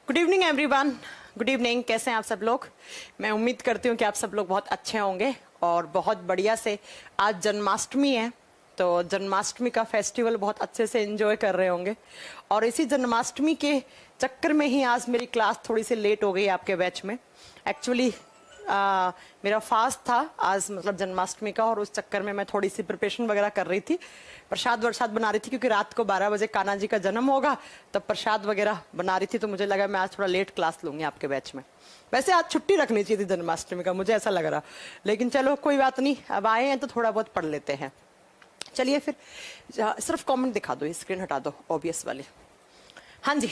Good evening everyone. Good evening. कैसे हैं आप सब लोग? मैं उम्मीद करती हूँ कि आप सब लोग बहुत अच्छे होंगे और बहुत बढ़िया से। आज जन्माष्टमी है तो जन्माष्टमी का फेस्टिवल बहुत अच्छे से एंजॉय कर रहे होंगे। और इसी जन्माष्टमी के चक्कर में ही आज मेरी क्लास थोड़ी सी लेट हो गई आपके बैच में। एक्चुअली मेरा फास्ट था आज, मतलब जन्माष्टमी का, और उस चक्कर में मैं थोड़ी सी प्रिपरेशन वगैरह कर रही थी। प्रसाद वरसाद बना रही थी क्योंकि रात को 12 बजे कान्हा जी का जन्म होगा, तब प्रसाद वगैरह बना रही थी। तो मुझे लगा मैं आज थोड़ा लेट क्लास लूंगी आपके बैच में। वैसे आज छुट्टी रखनी चाहिए थी जन्माष्टमी का, मुझे ऐसा लग रहा, लेकिन चलो कोई बात नहीं, अब आए हैं तो थोड़ा बहुत पढ़ लेते हैं। चलिए फिर सिर्फ कॉमेंट दिखा दो, स्क्रीन हटा दो ऑब्वियस वाली। हाँ जी,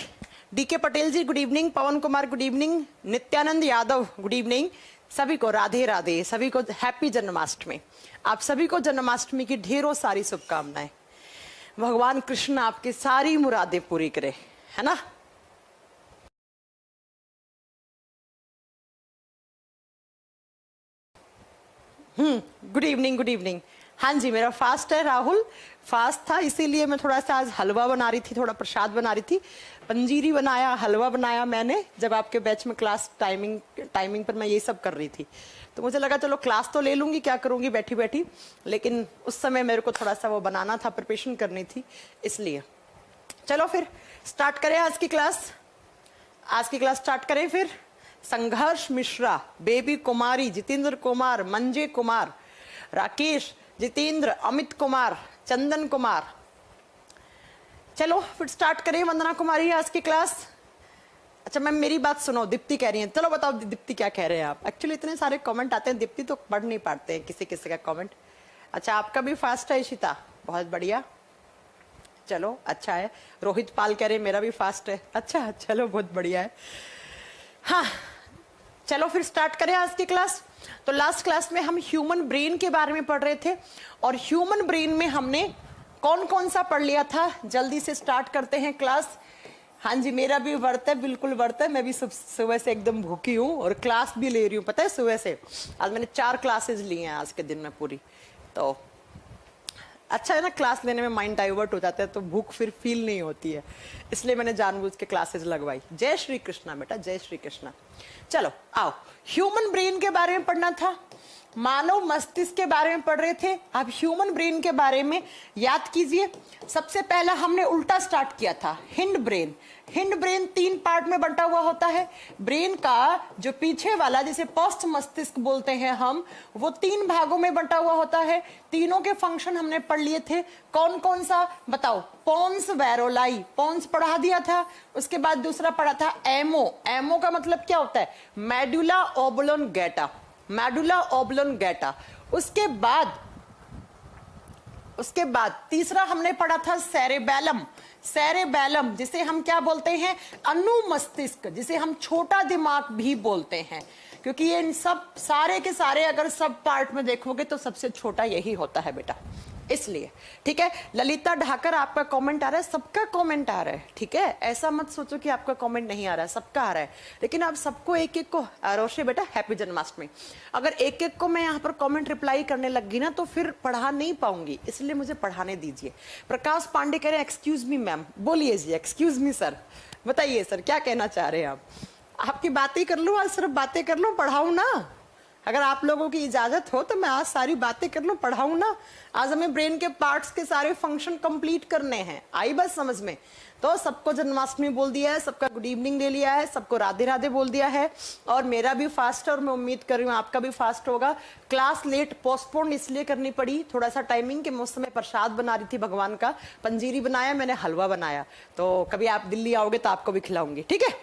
DK Patel ji good evening, Pavan Kumar good evening, Nityanand Yadav good evening. सभी को राधे राधे, सभी को हैप्पी जन्माष्टमी। आप सभी को जन्माष्टमी की ढेरों सारी शुभकामनाएं। भगवान कृष्ण आपकी सारी मुरादें पूरी करे, है ना। Good evening, good evening. हाँ जी, मेरा फास्ट है राहुल, फास्ट था इसीलिए मैं थोड़ा सा आज हलवा बना रही थी, थोड़ा प्रसाद बना रही थी। पंजीरी बनाया, हलवा बनाया मैंने, जब आपके बैच में क्लास टाइमिंग पर मैं ये सब कर रही थी। तो मुझे लगा चलो क्लास तो ले लूंगी, क्या करूंगी बैठी बैठी, लेकिन उस समय मेरे को थोड़ा सा वो बनाना था, प्रिपरेशन करनी थी, इसलिए। चलो फिर स्टार्ट करें आज की क्लास। आज की क्लास स्टार्ट करें फिर। संघर्ष मिश्रा, बेबी कुमारी, जितेंद्र कुमार, मंजे कुमार, राकेश, जितेंद्र, अमित कुमार, चंदन कुमार। चलो फिर स्टार्ट करें। वंदना कुमारी आज की क्लास। अच्छा मैम मेरी बात सुनो, दीप्ति कह रही है। चलो बताओ दीप्ति क्या कह रहे हैं आप। एक्चुअली इतने सारे कमेंट आते हैं, दीप्ति तो पढ़ नहीं पाते हैं किसी किसी का कमेंट। अच्छा आपका भी फास्ट है इशिता, बहुत बढ़िया, चलो अच्छा है। रोहित पाल कह रहे मेरा भी फास्ट है, अच्छा चलो बहुत बढ़िया है। हाँ चलो फिर स्टार्ट करें आज की क्लास। तो लास्ट क्लास में हम ह्यूमन ब्रेन के बारे में पढ़ रहे थे, और ह्यूमन ब्रेन में हमने कौन कौन सा पढ़ लिया था। जल्दी से स्टार्ट करते हैं क्लास। हाँ जी मेरा भी व्रत है, बिल्कुल व्रत है। मैं भी सुबह से एकदम भूखी हूँ और क्लास भी ले रही हूँ, पता है सुबह से। आज मैंने 4 क्लासेस ली हैं आज के दिन में पूरी। तो अच्छा है ना, क्लास लेने में माइंड डाइवर्ट हो जाता है तो भूख फिर फील नहीं होती है, इसलिए मैंने जानबूझ के क्लासेस लगवाई। जय श्री कृष्णा बेटा, जय श्री कृष्णा। चलो आओ, ह्यूमन ब्रेन के बारे में पढ़ना था, मानव मस्तिष्क के बारे में पढ़ रहे थे। अब ह्यूमन ब्रेन के बारे में याद कीजिए। सबसे पहला हमने उल्टा स्टार्ट किया था, hind brain. Hind brain 3 part में बंटा हुआ होता है। ब्रेन का जो पीछे वाला, जिसे पोस्ट मस्तिष्क बोलते हैं हम, वो 3 भागों में बंटा हुआ होता है। तीनों के फंक्शन हमने पढ़ लिए थे। कौन कौन सा बताओ? पोन्स वैरोलाई, पोन्स पढ़ा दिया था। उसके बाद दूसरा पढ़ा था एमो। एमो का मतलब क्या होता है? Medulla oblongata, medulla oblongata. उसके बाद तीसरा हमने पढ़ा था सेरेबेलम। सेरेबेलम जिसे हम क्या बोलते हैं? अनुमस्तिष्क, जिसे हम छोटा दिमाग भी बोलते हैं, क्योंकि ये इन सब सारे के सारे अगर सब पार्ट में देखोगे तो सबसे छोटा यही होता है बेटा, इसलिए। ठीक है, ललिता ढाकर आपका कमेंट आ रहा है, सबका कमेंट आ रहा है। ठीक है, ऐसा मत सोचो कि आपका कमेंट नहीं आ रहा है, सबका आ रहा है। लेकिन आप सबको एक एक को, रोशे बेटा हैप्पी जन्माष्टमी, अगर एक एक को मैं यहाँ पर कमेंट रिप्लाई करने लगी ना तो फिर पढ़ा नहीं पाऊंगी, इसलिए मुझे पढ़ाने दीजिए। प्रकाश पांडे कह रहे हैं एक्सक्यूज मी मैम। बोलिए जी, एक्सक्यूज मी सर। बताइए सर क्या कहना चाह रहे हैं आप? आपकी बातें कर लूँ आज, सिर्फ बातें कर लूँ, पढ़ाऊँ ना? अगर आप लोगों की इजाजत हो तो मैं आज सारी बातें कर लूं, पढ़ाऊं ना? आज हमें ब्रेन के पार्ट्स के सारे फंक्शन कंप्लीट करने हैं। आई बात समझ में? तो सबको जन्माष्टमी बोल दिया है, सबका गुड इवनिंग ले लिया है, सबको राधे राधे बोल दिया है, और मेरा भी फास्ट है और मैं उम्मीद कर रही हूँ आपका भी फास्ट होगा। क्लास लेट पोस्टपोन इसलिए करनी पड़ी, थोड़ा सा टाइमिंग के, उस समय प्रसाद बना रही थी भगवान का, पंजीरी बनाया मैंने, हलवा बनाया। तो कभी आप दिल्ली आओगे तो आपको भी खिलाऊंगी, ठीक है?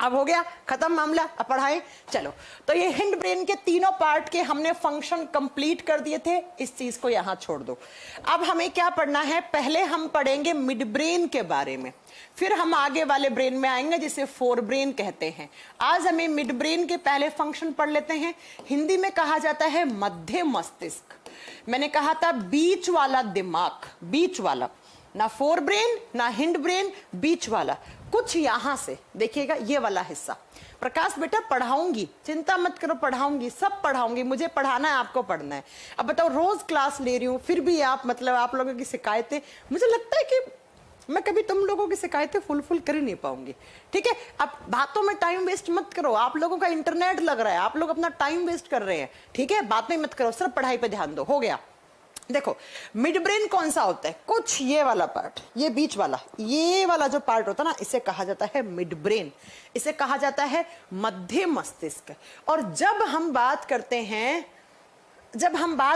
अब हो गया खत्म मामला, अब पढ़ाएं। चलो, तो ये हिंड ब्रेन के तीनों पार्ट के हमने फंक्शन कंप्लीट कर दिए थे, इस चीज को यहां छोड़ दो। अब हमें क्या पढ़ना है? पहले हम पढ़ेंगे मिड ब्रेन के बारे में, फिर हम आगे वाले ब्रेन में आएंगे जिसे फोर ब्रेन कहते हैं। आज हमें मिड ब्रेन के पहले फंक्शन पढ़ लेते हैं। हिंदी में कहा जाता है मध्य मस्तिष्क। मैंने कहा था बीच वाला दिमाग, बीच वाला, ना फोर ब्रेन ना हिंड ब्रेन, बीच वाला। कुछ यहां से देखिएगा, ये वाला हिस्सा। प्रकाश बेटा पढ़ाऊंगी, चिंता मत करो, पढ़ाऊंगी, सब पढ़ाऊंगी, मुझे पढ़ाना है, आपको पढ़ना है। अब बताओ, रोज क्लास ले रही हूँ फिर भी आप, मतलब आप लोगों की शिकायतें, मुझे लगता है कि मैं कभी तुम लोगों की शिकायतें फुलफिल कर ही नहीं पाऊंगी, ठीक है। अब बातों में टाइम वेस्ट मत करो, आप लोगों का इंटरनेट लग रहा है, आप लोग अपना टाइम वेस्ट कर रहे हैं, ठीक है। बातें मत करो, सिर्फ पढ़ाई पे ध्यान दो, हो गया। देखो मिड ब्रेन कौन सा होता है, कुछ ये वाला पार्ट, ये बीच वाला, ये वाला जो पार्ट होता है ना, इसे कहा जाता है मिड ब्रेन, इसे कहा जाता है मध्य मस्तिष्क। और जब हम बात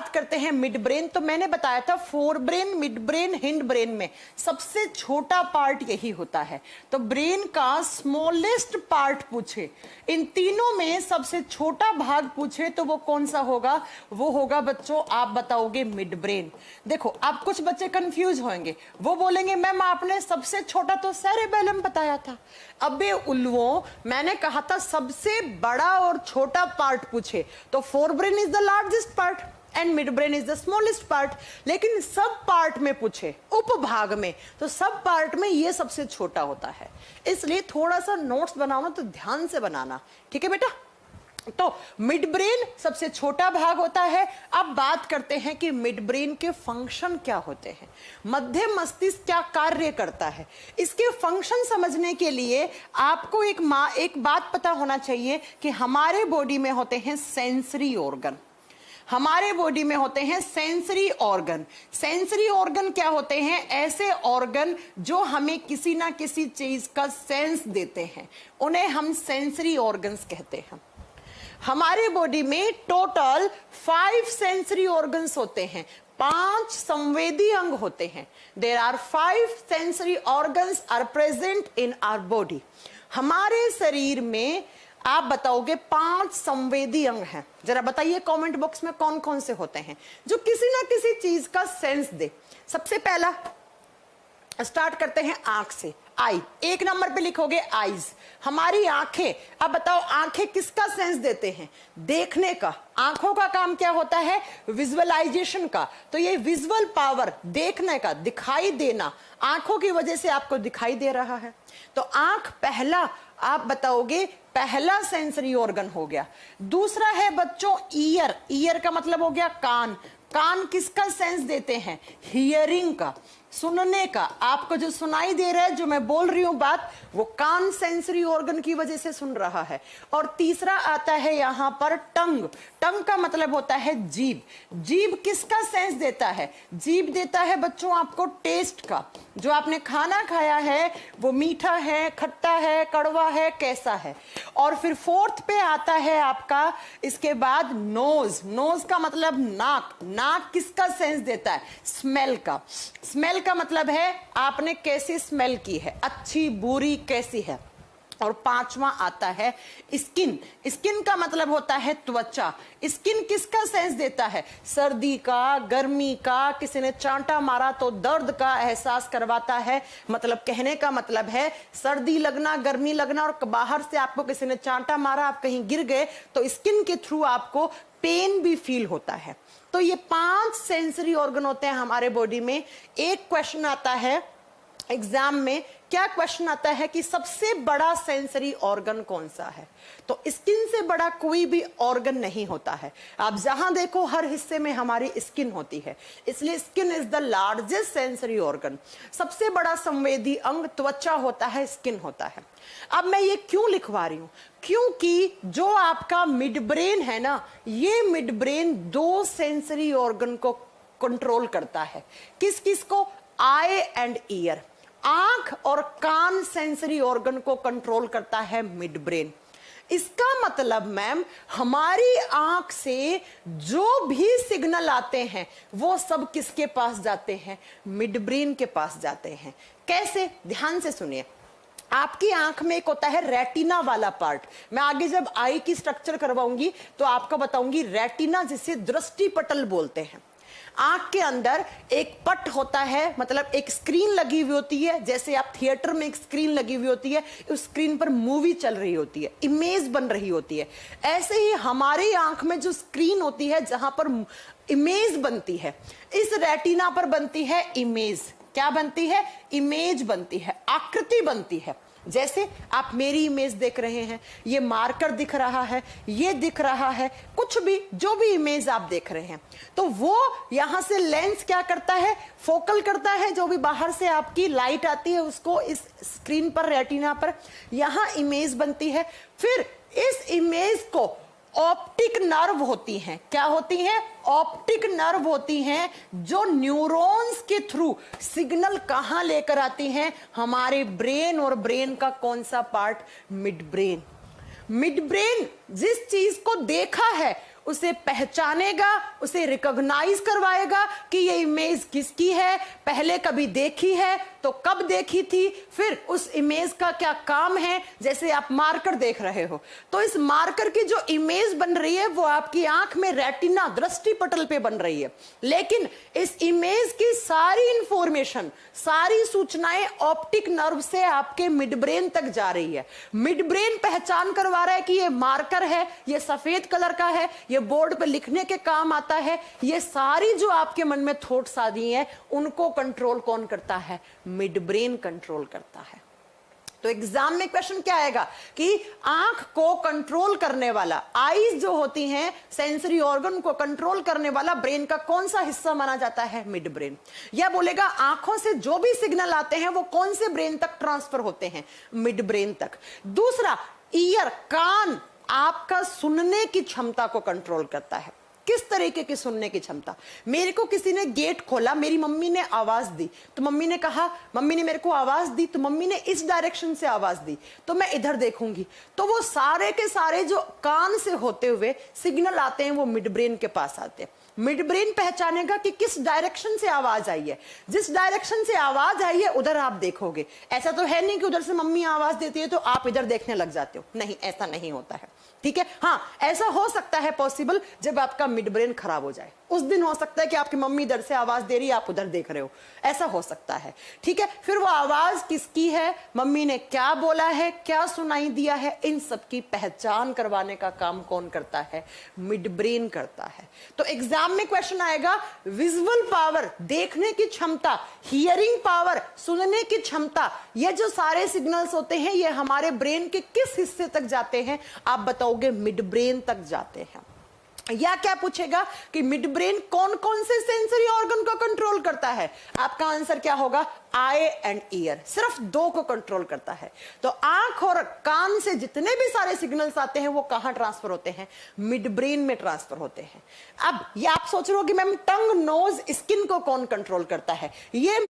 करते हैं मिड ब्रेन, तो मैंने बताया था fore brain, mid brain, hind brain में सबसे छोटा पार्ट यही होता है। तो ब्रेन का स्मॉलेस्ट पार्ट पूछे, इन तीनों में सबसे छोटा भाग पूछे तो वो कौन सा होगा, वो होगा बच्चों, आप बताओगे मिड ब्रेन। देखो आप कुछ बच्चे कंफ्यूज होंगे, वो बोलेंगे मैम आपने सबसे छोटा तो सेरेबेलम बताया था। अबे उल्लुओं, मैंने कहा था सबसे बड़ा और छोटा पार्ट पूछे तो fore brain is the largest part and mid brain is the smallest part. लेकिन सब पार्ट में पूछे, उपभाग में, तो सब पार्ट में ये सबसे छोटा होता है। इसलिए थोड़ा सा नोट्स बनाओ तो ध्यान से बनाना, ठीक है बेटा। तो मिड ब्रेन सबसे छोटा भाग होता है। अब बात करते हैं कि मिड ब्रेन के फंक्शन क्या होते हैं, मध्य मस्तिष्क क्या कार्य करता है। इसके फंक्शन समझने के लिए आपको एक बात पता होना चाहिए कि हमारे बॉडी में होते हैं सेंसरी ऑर्गन, हमारे बॉडी में होते हैं सेंसरी ऑर्गन। सेंसरी ऑर्गन क्या होते हैं, ऐसे ऑर्गन जो हमें किसी ना किसी चीज का सेंस देते हैं, उन्हें हम सेंसरी ऑर्गन्स कहते हैं। हमारे बॉडी में टोटल 5 सेंसरी ऑर्गन्स होते हैं, 5 संवेदी अंग होते हैं। There are 5 sensory organs are present in our body. हमारे शरीर में आप बताओगे 5 संवेदी अंग हैं। जरा बताइए कमेंट बॉक्स में कौन कौन से होते हैं जो किसी ना किसी चीज का सेंस दे। सबसे पहला स्टार्ट करते हैं आंख से, आई, 1 नंबर पे लिखोगे आईज, हमारी आंखें। अब बताओ आंखें किसका सेंस देते हैं, देखने का। आंखों का काम क्या होता है, विजुअलाइजेशन का। तो ये विजुअल पावर, देखने का, दिखाई देना, आंखों की वजह से आपको दिखाई दे रहा है। तो आंख पहला, आप बताओगे पहला सेंसरी ऑर्गन हो गया। दूसरा है बच्चों ईयर, ईयर का मतलब हो गया कान। कान किसका सेंस देते हैं, हियरिंग का, सुनने का। आपको जो सुनाई दे रहा है, जो मैं बोल रही हूं बात, वो कान सेंसरी ऑर्गन की वजह से सुन रहा है। और तीसरा आता है यहां पर टंग। टंग का मतलब होता है जीभ। जीभ किसका सेंस देता है, जीभ देता है बच्चों आपको टेस्ट का। जो आपने खाना खाया है वो मीठा है, खट्टा है, कड़वा है, कैसा है। और फिर फोर्थ पे आता है आपका इसके बाद नोज। नोज का मतलब नाक। नाक किसका सेंस देता है, स्मेल का। स्मेल का मतलब है आपने कैसी स्मेल की है, अच्छी बुरी कैसी है। और 5वां आता है स्किन। स्किन का मतलब होता है त्वचा। स्किन किसका सेंस देता है, सर्दी का, गर्मी का, किसी ने चांटा मारा तो दर्द का एहसास करवाता है। मतलब कहने का मतलब है सर्दी लगना, गर्मी लगना, और बाहर से आपको किसी ने चांटा मारा, आप कहीं गिर गए तो स्किन के थ्रू आपको पेन भी फील होता है। तो ये 5 सेंसरी ऑर्गन होते हैं हमारे बॉडी में। एक क्वेश्चन आता है एग्जाम में, क्या क्वेश्चन आता है कि सबसे बड़ा सेंसरी ऑर्गन कौन सा है। तो स्किन से बड़ा कोई भी ऑर्गन नहीं होता है। आप जहां देखो हर हिस्से में हमारी स्किन होती है, इसलिए skin is the largest sensory organ. सबसे बड़ा संवेदी अंग त्वचा होता है, स्किन होता है। अब मैं ये क्यों लिखवा रही हूं, क्योंकि जो आपका मिड ब्रेन है ना, ये मिड ब्रेन 2 सेंसरी ऑर्गन को कंट्रोल करता है। किस किस को, आई एंड ईयर। आंख और कान सेंसरी ऑर्गन को कंट्रोल करता है मिड ब्रेन। इसका मतलब मैम हमारी आंख से जो भी सिग्नल आते हैं वो सब किसके पास जाते हैं, मिड ब्रेन के पास जाते हैं। कैसे, ध्यान से सुनिए। आपकी आंख में एक होता है रेटिना वाला पार्ट। मैं आगे जब आई की स्ट्रक्चर करवाऊंगी तो आपको बताऊंगी रेटिना, जिसे दृष्टि पटल बोलते हैं। आंख के अंदर एक पट होता है, मतलब एक स्क्रीन लगी हुई होती है। जैसे आप थिएटर में एक स्क्रीन लगी हुई होती है, उस स्क्रीन पर मूवी चल रही होती है, इमेज बन रही होती है। ऐसे ही हमारी आंख में जो स्क्रीन होती है, जहां पर इमेज बनती है, इस रेटिना पर बनती है इमेज। क्या बनती है? इमेज बनती है, आकृति बनती है। जैसे आप मेरी इमेज देख रहे हैं, ये मार्कर दिख रहा है, ये दिख रहा है, कुछ भी जो भी इमेज आप देख रहे हैं, तो वो यहां से लेंस क्या करता है? फोकल करता है। जो भी बाहर से आपकी लाइट आती है उसको इस स्क्रीन पर, रेटिना पर यहां इमेज बनती है। फिर इस इमेज को ऑप्टिक नर्व होती हैं। क्या होती हैं? ऑप्टिक नर्व होती हैं, जो न्यूरॉन्स के थ्रू सिग्नल कहां लेकर आती हैं? हमारे ब्रेन। और ब्रेन का कौन सा part? Mid brain. Mid brain जिस चीज को देखा है उसे पहचानेगा, उसे रिकॉग्नाइज करवाएगा कि ये इमेज किसकी है, पहले कभी देखी है तो कब देखी थी, फिर उस इमेज का क्या काम है। जैसे आप मार्कर देख रहे हो, तो इस मार्कर की जो इमेज बन रही है वो आपकी आंख में रेटिना, दृष्टि पटल पे बन रही है, लेकिन इस इमेज की सारी इंफॉर्मेशन, सारी सूचनाएं ऑप्टिक नर्व से आपके मिड ब्रेन तक जा रही है। मिड ब्रेन पहचान करवा रहा है कि ये मार्कर है, ये सफेद कलर का है, ये बोर्ड पे लिखने के काम आता है। ये सारी जो आपके मन में थॉट्स आ रही हैं, उनको कंट्रोल कौन करता है? मिड ब्रेन कंट्रोल करता है। तो एग्जाम में क्वेश्चन क्या आएगा कि आंख को कंट्रोल करने वाला, आईज जो होती हैं, सेंसरी ऑर्गन को कंट्रोल करने वाला ब्रेन का कौन सा हिस्सा माना जाता है? Mid brain. या बोलेगा आंखों से जो भी सिग्नल आते हैं वो कौन से ब्रेन तक ट्रांसफर होते हैं? मिड ब्रेन तक। दूसरा, ईयर, कान आपका सुनने की क्षमता को कंट्रोल करता है। किस तरीके की सुनने की क्षमता? मेरे को किसी ने गेट खोला, मेरी मम्मी ने आवाज दी, तो मम्मी ने कहा, मम्मी ने मेरे को आवाज दी, तो मम्मी ने इस डायरेक्शन से आवाज दी, तो मैं इधर देखूंगी, तो वो सारे के सारे जो कान से होते हुए सिग्नल आते हैं वो मिड ब्रेन के पास आते हैं। मिड ब्रेन पहचानेगा कि किस डायरेक्शन से आवाज आई है। जिस डायरेक्शन से आवाज आई है उधर आप देखोगे। ऐसा तो है नहीं कि उधर से मम्मी आवाज देती है तो आप इधर देखने लग जाते हो, नहीं, ऐसा नहीं होता है। ठीक है, हाँ, ऐसा हो सकता है पॉसिबल जब आपका मिड ब्रेन खराब हो जाए। उस दिन हो सकता है कि आपकी मम्मी इधर से आवाज दे रही है, आप उधर देख रहे हो, ऐसा हो सकता है। ठीक है, फिर वो आवाज किसकी है, मम्मी ने क्या बोला है, क्या सुनाई दिया है, इन सब की पहचान करवाने का काम कौन करता है? मिड ब्रेन करता है। तो एग्जाम में क्वेश्चन आएगा, विजुअल पावर, देखने की क्षमता, हियरिंग पावर, सुनने की क्षमता, ये जो सारे सिग्नल्स होते हैं ये हमारे ब्रेन के किस हिस्से तक जाते हैं? आप बताओगे मिड ब्रेन तक जाते हैं। या क्या पूछेगा कि मिड ब्रेन कौन कौन से सेंसरी ऑर्गन को कंट्रोल करता है? आपका आंसर क्या होगा? आई एंड ईयर, सिर्फ दो को कंट्रोल करता है। तो आंख और कान से जितने भी सारे सिग्नल्स आते हैं वो कहां ट्रांसफर होते हैं? मिड ब्रेन में ट्रांसफर होते हैं। अब ये आप सोच रहे हो कि मैम टंग, नोज, स्किन को कौन कंट्रोल करता है? ये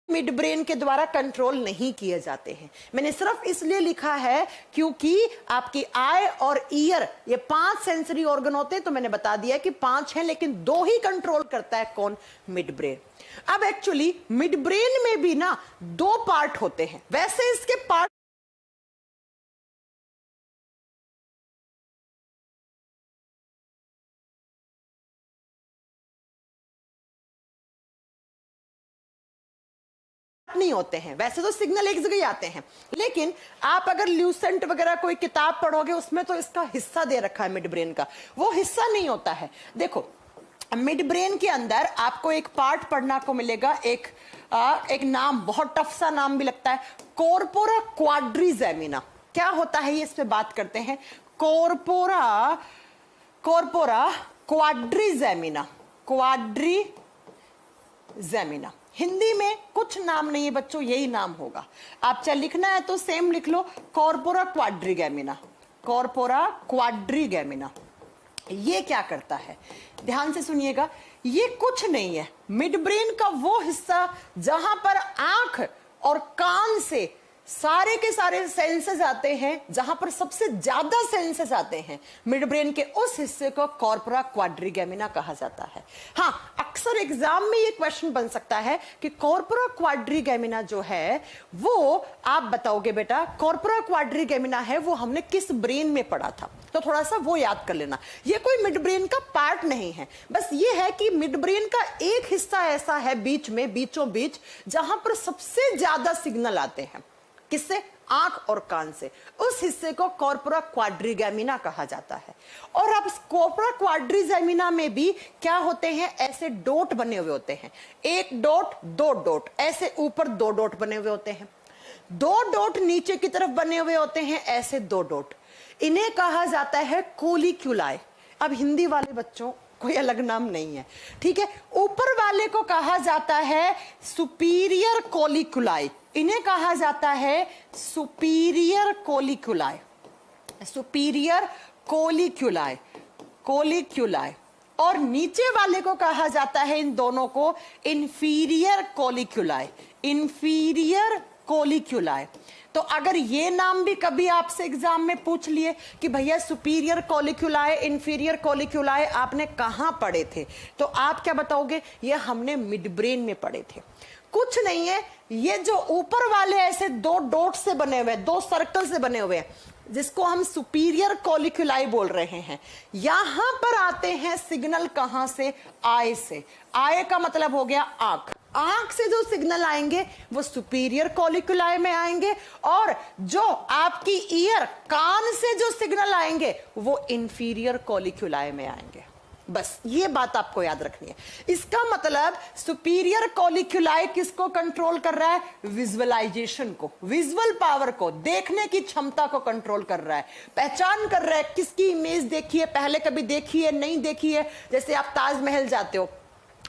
मिड ब्रेन के द्वारा कंट्रोल नहीं किए जाते हैं। मैंने सिर्फ इसलिए लिखा है क्योंकि आपकी आई और ईयर, ये 5 सेंसरी ऑर्गन होते हैं, तो मैंने बता दिया कि 5 हैं, लेकिन 2 ही कंट्रोल करता है। कौन? Mid brain. अब एक्चुअली मिड ब्रेन में भी ना 2 पार्ट होते हैं। वैसे इसके पार्ट नहीं होते हैं, वैसे तो सिग्नल एक जगह ही आते हैं, लेकिन आप अगर ल्यूसेंट वगैरह कोई किताब पढ़ोगे उसमें तो इसका हिस्सा दे रखा है मिड ब्रेन का, वो हिस्सा नहीं होता है। देखो, मिड ब्रेन के अंदर आपको एक पार्ट पढ़ना को मिलेगा, एक नाम, बहुत टफ सा नाम भी लगता है, कॉर्पोरा क्वाड्रिजेमिना। क्या होता है ये, इस पे बात करते हैं। Corpora quadrigemina, quadrigemina. हिंदी में कुछ नाम नहीं है बच्चों, यही नाम होगा। आप चाहे लिखना है तो सेम लिख लो, कॉर्पोरा क्वाड्रिगेमिना। कॉर्पोरा क्वाड्रिगेमिना ये क्या करता है? ध्यान से सुनिएगा, ये कुछ नहीं है, मिड ब्रेन का वो हिस्सा जहां पर आंख और कान से सारे के सारे सेंसेस आते हैं, जहां पर सबसे ज्यादा सेंसेस आते हैं, मिड ब्रेन के उस हिस्से को कॉर्पोरा क्वाड्रिगेमिना कहा जाता है। हाँ, अक्सर एग्जाम में ये क्वेश्चन बन सकता है कि कॉर्पोरा क्वाड्रिगेमिना जो है वो आप बताओगे बेटा, कॉर्पोरा क्वाड्रिगेमिना है वो हमने किस ब्रेन में पढ़ा था, तो थोड़ा सा वो याद कर लेना। ये कोई मिड ब्रेन का पार्ट नहीं है, बस ये है कि मिड ब्रेन का एक हिस्सा ऐसा है बीच में, बीचों बीच, जहां पर सबसे ज्यादा सिग्नल आते हैं। किससे? आंख और कान से। उस हिस्से को कॉर्पोरा क्वाड्रिगेमिना कहा जाता है। और अब कॉर्पोरा क्वाड्रिगेमिना में भी क्या होते हैं? ऐसे डॉट बने हुए होते हैं, एक डॉट, दो डॉट, ऐसे ऊपर दो डॉट बने हुए होते हैं, दो डॉट नीचे की तरफ बने हुए होते हैं, ऐसे दो डॉट। इन्हें कहा जाता है कोलिक्यूलाई। अब हिंदी वाले बच्चों कोई अलग नाम नहीं है, ठीक है। ऊपर वाले को कहा जाता है सुपीरियर कोलिक्यूलाई, इन्हें कहा जाता है सुपीरियर कोलिक्यूलाई, सुपीरियर कोलिक्यूलाई, कोलिक्यूलाई। और नीचे वाले को कहा जाता है, इन दोनों को, इंफीरियर कोलिक्यूलाई, इंफीरियर कोलिक्यूलाई। तो अगर ये नाम भी कभी आपसे एग्जाम में पूछ लिए कि भैया सुपीरियर कोलिक्यूलाई, इंफीरियर कोलिक्यूलाई आपने कहां पढ़े थे, तो आप क्या बताओगे? ये हमने मिड ब्रेन में पढ़े थे। कुछ नहीं है, ये जो ऊपर वाले ऐसे दो डॉट से बने हुए, दो सर्कल से बने हुए हैं, जिसको हम सुपीरियर कोलिक्यूलाई बोल रहे हैं, यहां पर आते हैं सिग्नल कहां से? आई से। आई का मतलब हो गया आंख। आंख से जो सिग्नल आएंगे वो सुपीरियर कोलिक्यूलाई में आएंगे, और जो आपकी ईयर, कान से जो सिग्नल आएंगे वो इंफीरियर कोलिक्यूलाई में आएंगे। बस ये बात आपको याद रखनी है। इसका मतलब सुपीरियर कोलिक्यूलाई किसको कंट्रोल कर रहा है? विजुअलाइजेशन को, विजुअल पावर को, देखने की क्षमता को कंट्रोल कर रहा है, पहचान कर रहा है किसकी इमेज देखी है, पहले कभी देखी है, नहीं देखी है। जैसे आप ताजमहल जाते हो,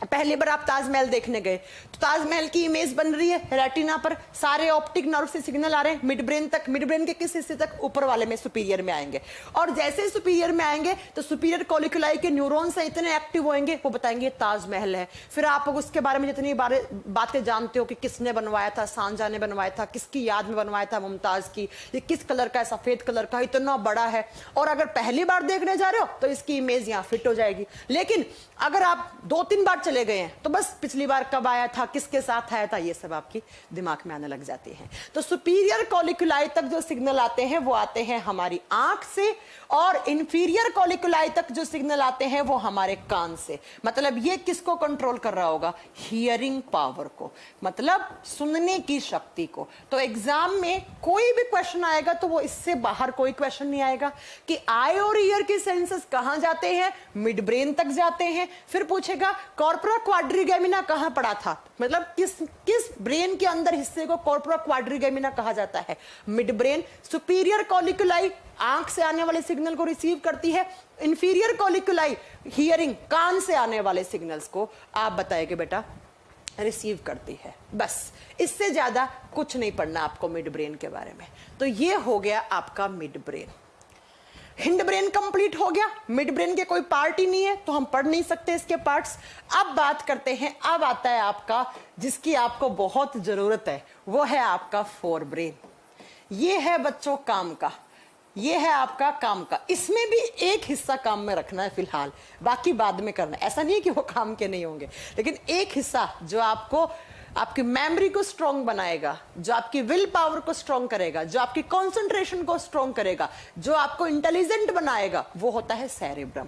पहली बार आप ताजमहल देखने गए तो ताजमहल की इमेज बन रही है रेटिना पर, सारे ऑप्टिक नर्व से सिग्नल आ रहे हैं मिड ब्रेन तक। मिड ब्रेन के किस हिस्से तक? ऊपर वाले में, सुपीरियर में आएंगे। और जैसे सुपीरियर में आएंगे तो सुपीरियर कोलिक्यूलाई के न्यूरॉन्स इतने एक्टिव होंगे, वो बताएंगे ताजमहल है। फिर आप उसके बारे में जितनी बातें जानते हो कि किसने बनवाया था, सांझा ने बनवाया था, किसकी याद में बनवाया था, मुमताज की, ये किस कलर का है? सफेद कलर का, इतना बड़ा है। और अगर पहली बार देखने जा रहे हो तो इसकी इमेज यहाँ फिट हो जाएगी। लेकिन अगर आप 2-3 बार चले गए हैं तो बस पिछली बार कब आया था, किसके साथ आया था, ये सब आपकी दिमाग में आने लग जाती है। तो सुपीरियर कोलिक्यूलाई तक जो सिग्नल आते हैं वो आते हैं हमारी आंख से, और इंफीरियर कोलिक्यूलाई तक जो सिग्नल आते हैं वो हमारे कान से। मतलब ये किसको कंट्रोल कर रहा होगा? हियरिंग पावर को, मतलब सुनने की शक्ति को। तो एग्जाम में कोई भी क्वेश्चन आएगा तो वो इससे बाहर कोई क्वेश्चन नहीं आएगा कि आई और ईयर की सेंसेस कहां जाते हैं? मिड ब्रेन तक जाते हैं। फिर पूछेगा कॉर्पोरा क्वाड्रिगेमिना कहां पड़ा था, मतलब किस ब्रेन के अंदर हिस्से को कॉर्पोरा क्वाड्रिगेमिना कहा जाता है? Mid brain. सुपीरियर कोलिक्यूलाई आंख से आने वाले सिग्नल को रिसीव करती है, इंफीरियर कोलिक्यूलाई हियरिंग, कान से आने वाले सिग्नल्स को आप बताएंगे बेटा रिसीव करती है। बस इससे ज्यादा कुछ नहीं पढ़ना आपको मिड ब्रेन के बारे में। तो ये हो गया आपका mid brain. Hind brain complete हो गया, मिड ब्रेन के कोई पार्ट ही नहीं है तो हम पढ़ नहीं सकते इसके पार्ट्स। अब बात करते हैं, अब आता है आपका जिसकी आपको बहुत जरूरत है, वो है आपका फोर ब्रेन। ये है बच्चों काम का, ये है आपका काम का। इसमें भी एक हिस्सा काम में रखना है फिलहाल, बाकी बाद में करना है। ऐसा नहीं है कि वो काम के नहीं होंगे, लेकिन एक हिस्सा जो आपको आपकी मेमोरी को स्ट्रॉन्ग बनाएगा, जो आपकी विल पावर को स्ट्रॉन्ग करेगा, जो आपकी कंसंट्रेशन को स्ट्रॉन्ग करेगा, जो आपको इंटेलिजेंट बनाएगा, वो होता है सेरेब्रम।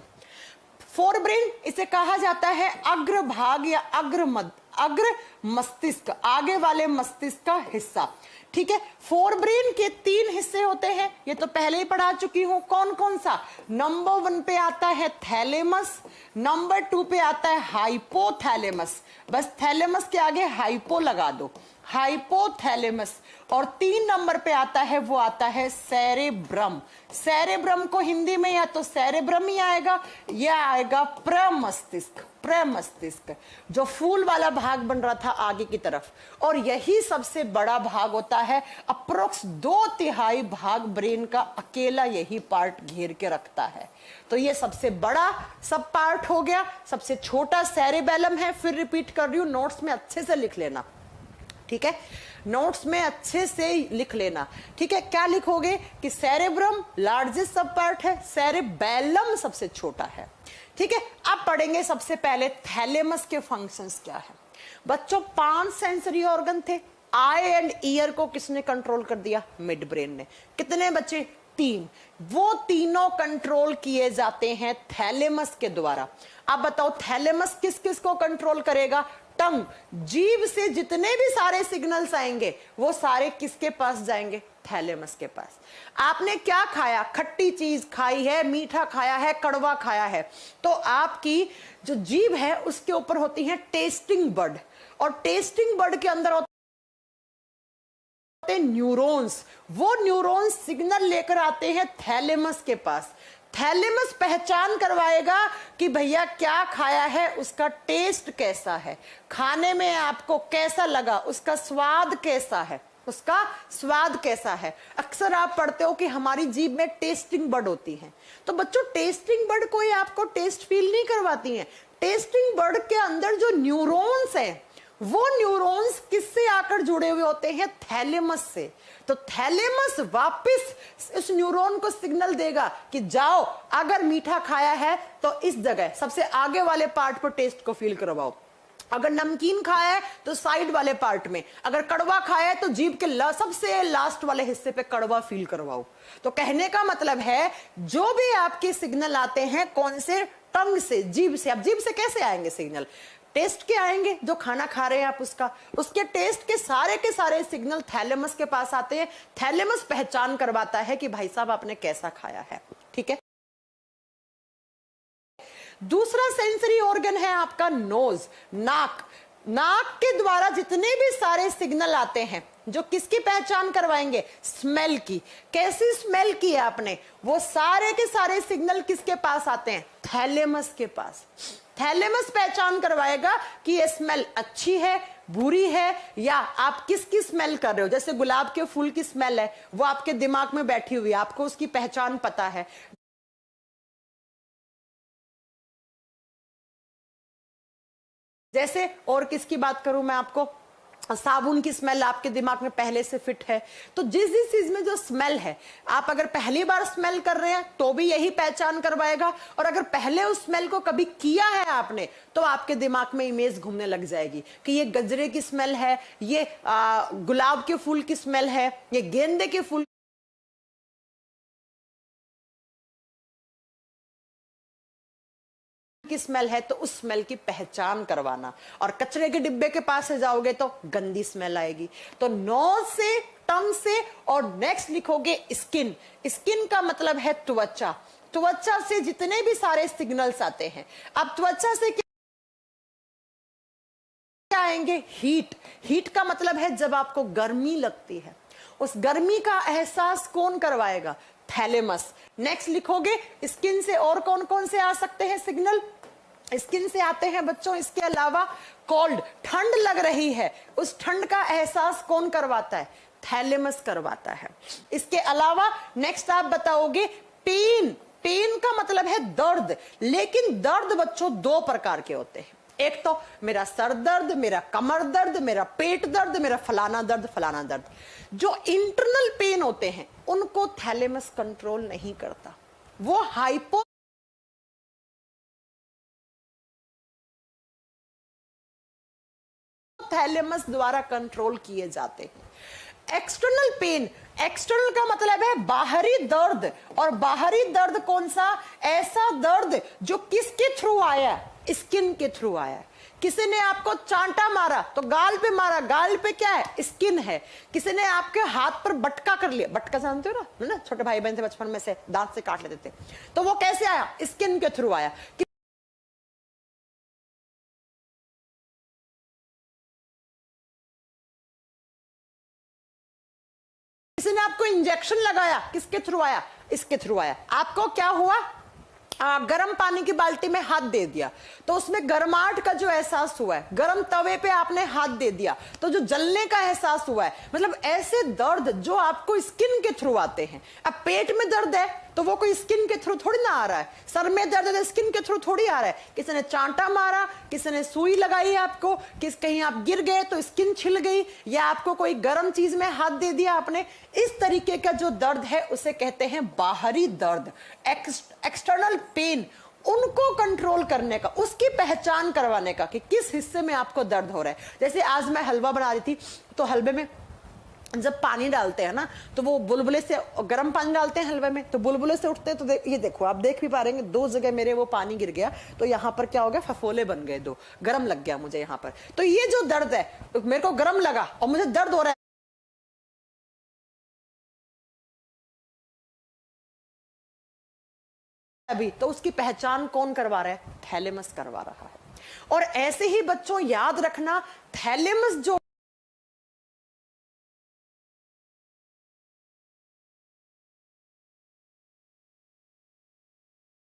फोर ब्रेन इसे कहा जाता है अग्र भाग या अग्र मस्तिष्क, आगे वाले मस्तिष्क का हिस्सा। ठीक है, फोर ब्रेन के 3 हिस्से होते हैं, ये तो पहले ही पढ़ा चुकी हूं। कौन कौन सा? नंबर 1 पे आता है थैलेमस, नंबर 2 पे आता है हाइपोथैलेमस। बस थैलेमस के आगे हाइपो लगा दो, हाइपोथैलेमस। और 3 नंबर पे आता है, वो आता है सेरेब्रम। सेरेब्रम को हिंदी में या तो सेरेब्रम ही आएगा या आएगा प्रमस्तिष्क। प्रमस्तिष्क जो फूल वाला भाग बन रहा था आगे की तरफ, और यही सबसे बड़ा भाग होता है। अप्रोक्स 2/3 भाग ब्रेन का अकेला यही पार्ट घेर के रखता है। तो ये सबसे बड़ा सब पार्ट हो गया, सबसे छोटा सेरेबेलम है। फिर रिपीट कर रही हूं, नोट्स में अच्छे से लिख लेना, ठीक है, नोट्स में अच्छे से लिख लेना। ठीक है, क्या लिखोगे कि सेरेब्रम लार्जेस्ट सब पार्ट है, सेरेबेलम सबसे छोटा है। ठीक है, अब पढ़ेंगे सबसे पहले थैलेमस के फंक्शंस क्या है। बच्चों 5 सेंसरी ऑर्गन थे, आई एंड ईयर को किसने कंट्रोल कर दिया? मिड ब्रेन ने। कितने बचे? 3। वो तीनों कंट्रोल किए जाते हैं थैलेमस के द्वारा। अब बताओ थैलेमस किस किस को कंट्रोल करेगा? टंग, जीभ से जितने भी सारे सिग्नल्स आएंगे वो सारे किसके पास जाएंगे? थैलेमस के पास। आपने क्या खाया? खट्टी चीज खाई है, मीठा खाया है, कड़वा खाया है, तो आपकी जो जीभ है उसके ऊपर होती है टेस्टिंग बड, और टेस्टिंग बड के अंदर होते न्यूरॉन्स। वो न्यूरॉन्स सिग्नल लेकर आते हैं थैलेमस के पास। थैलेमस पहचान करवाएगा कि भैया क्या खाया है, उसका टेस्ट कैसा है, खाने में आपको कैसा लगा, उसका स्वाद कैसा है, उसका स्वाद कैसा है। अक्सर आप पढ़ते हो कि हमारी जीभ में टेस्टिंग बड होती है, तो बच्चों टेस्टिंग बड कोई आपको टेस्ट फील नहीं करवाती है। टेस्टिंग बड के अंदर जो न्यूरॉन्स हैं, वो न्यूरॉन्स किससे आकर जुड़े हुए होते हैं? थैलेमस से। तो थैलेमस वापस इस न्यूरॉन को सिग्नल देगा कि जाओ, अगर मीठा खाया है तो इस जगह सबसे आगे वाले पार्ट पर टेस्ट को फील करवाओ, अगर नमकीन खाया है तो साइड वाले पार्ट में, अगर कड़वा खाया है तो जीभ के सबसे लास्ट वाले हिस्से पे कड़वा फील करवाओ। तो कहने का मतलब है जो भी आपके सिग्नल आते हैं, कौन से? टंग से, जीभ से। अब जीभ से कैसे आएंगे सिग्नल? टेस्ट के आएंगे, जो खाना खा रहे हैं आप उसका, उसके टेस्ट के सारे सिग्नल थैलेमस के पास आते हैं। थैलेमस पहचान करवाता है कि भाई साहब आपने कैसा खाया है, ठीक है। दूसरा सेंसरी ऑर्गन है आपका नोज, नाक। नाक के द्वारा जितने भी सारे सिग्नल आते हैं जो किसकी पहचान करवाएंगे? स्मेल की। कैसी स्मेल की है आपने? वो सारे के सारे सिग्नल किसके पास आते हैं? थैलेमस के पास। थैलेमस पहचान करवाएगा कि ये स्मेल अच्छी है, बुरी है, या आप किसकी स्मेल कर रहे हो। जैसे गुलाब के फूल की स्मेल है, वो आपके दिमाग में बैठी हुई है, आपको उसकी पहचान पता है। जैसे और किसकी बात करूं मैं आपको? साबुन की स्मेल आपके दिमाग में पहले से फिट है। तो जिस जिस चीज में जो स्मेल है, आप अगर पहली बार स्मेल कर रहे हैं तो भी यही पहचान करवाएगा, और अगर पहले उस स्मेल को कभी किया है आपने तो आपके दिमाग में इमेज घूमने लग जाएगी कि ये गजरे की स्मेल है, ये गुलाब के फूल की स्मेल है, ये गेंदे के फूल की स्मेल है, तो उस स्मेल की पहचान करवाना। और कचरे के डिब्बे के पास से जाओगे तो गंदी स्मेल आएगी। तो नोज से, टंग से, और नेक्स्ट लिखोगे स्किन। स्किन का मतलब है त्वचा। त्वचा से जितने भी सारे सिग्नल्स आते हैं। अब त्वचा से क्या आएंगे? हीट। हीट का मतलब है जब आपको गर्मी लगती है, उस गर्मी का एहसास कौन करवाएगा? थैलेमस। नेक्स्ट लिखोगे स्किन से और कौन कौन से आ सकते हैं सिग्नल? स्किन से आते हैं बच्चों इसके अलावा कोल्ड, ठंड लग रही है, उस ठंड का एहसास कौन करवाता है? थैलेमस करवाता है। इसके अलावा नेक्स्ट आप बताओगे पेन। पेन का मतलब है दर्द, लेकिन दर्द बच्चों दो प्रकार के होते हैं। एक तो मेरा सर दर्द, मेरा कमर दर्द, मेरा पेट दर्द, मेरा फलाना दर्द, फलाना दर्द। जो इंटरनल पेन होते हैं उनको थैलेमस कंट्रोल नहीं करता, वो हाइपो थैलेमस द्वारा कंट्रोल किए जाते हैं। एक्सटर्नल पेन, एक्सटर्नल का मतलब है बाहरी दर्द, और बाहरी दर्द कौन सा? ऐसा दर्द जो किसके थ्रू आया? स्किन के थ्रू आया। किसी ने आपको चांटा मारा तो गाल पे मारा, गाल पे क्या है? स्किन है। किसी ने आपके हाथ पर बटका कर लिया, बटका जानते हो ना, छोटे भाई बहन थे बचपन में से दांत से काट लेते थे, तो वो कैसे आया? स्किन के थ्रू आया। किसी ने आपको इंजेक्शन लगाया, किसके थ्रू आया? इसके थ्रू आया। आपको क्या हुआ? गर्म पानी की बाल्टी में हाथ दे दिया तो उसमें गर्माहट का जो एहसास हुआ है, गर्म तवे पे आपने हाथ दे दिया तो जो जलने का एहसास हुआ है, मतलब ऐसे दर्द जो आपको स्किन के थ्रू आते हैं। अब पेट में दर्द है तो वो कोई स्किन के थ्रू थोड़ी ना आ रहा है, सर में दर्द है तो स्किन के थ्रू थोड़ी आ रहा है। किसी ने चांटा मारा, किसी ने सुई लगाई आपको, कहीं आप गिर गए तो स्किन छिल गई, या आपको कोई गर्म चीज में हाथ दे दिया आपने। इस तरीके का जो दर्द है उसे कहते हैं बाहरी दर्द, एक्सटर्नल पेन। उनको कंट्रोल करने का, उसकी पहचान करवाने का कि किस हिस्से में आपको दर्द हो रहा है। जैसे आज मैं हलवा बना रही थी तो हलवे में जब पानी डालते हैं ना तो वो बुलबुले से, गर्म पानी डालते हैं हलवे में तो बुलबुले से उठते हैं। तो ये देखो, आप देख भी पा रहे हैं, 2 जगह मेरे वो पानी गिर गया, तो यहाँ पर क्या हो गया, फफोले बन गए 2, गर्म लग गया मुझे यहाँ पर। तो ये जो दर्द है, मेरे को गर्म लगा और मुझे दर्द हो रहा है अभी, तो उसकी पहचान कौन करवा रहा है, थैलेमस करवा रहा है। और ऐसे ही बच्चों याद रखना, थैलेमस जो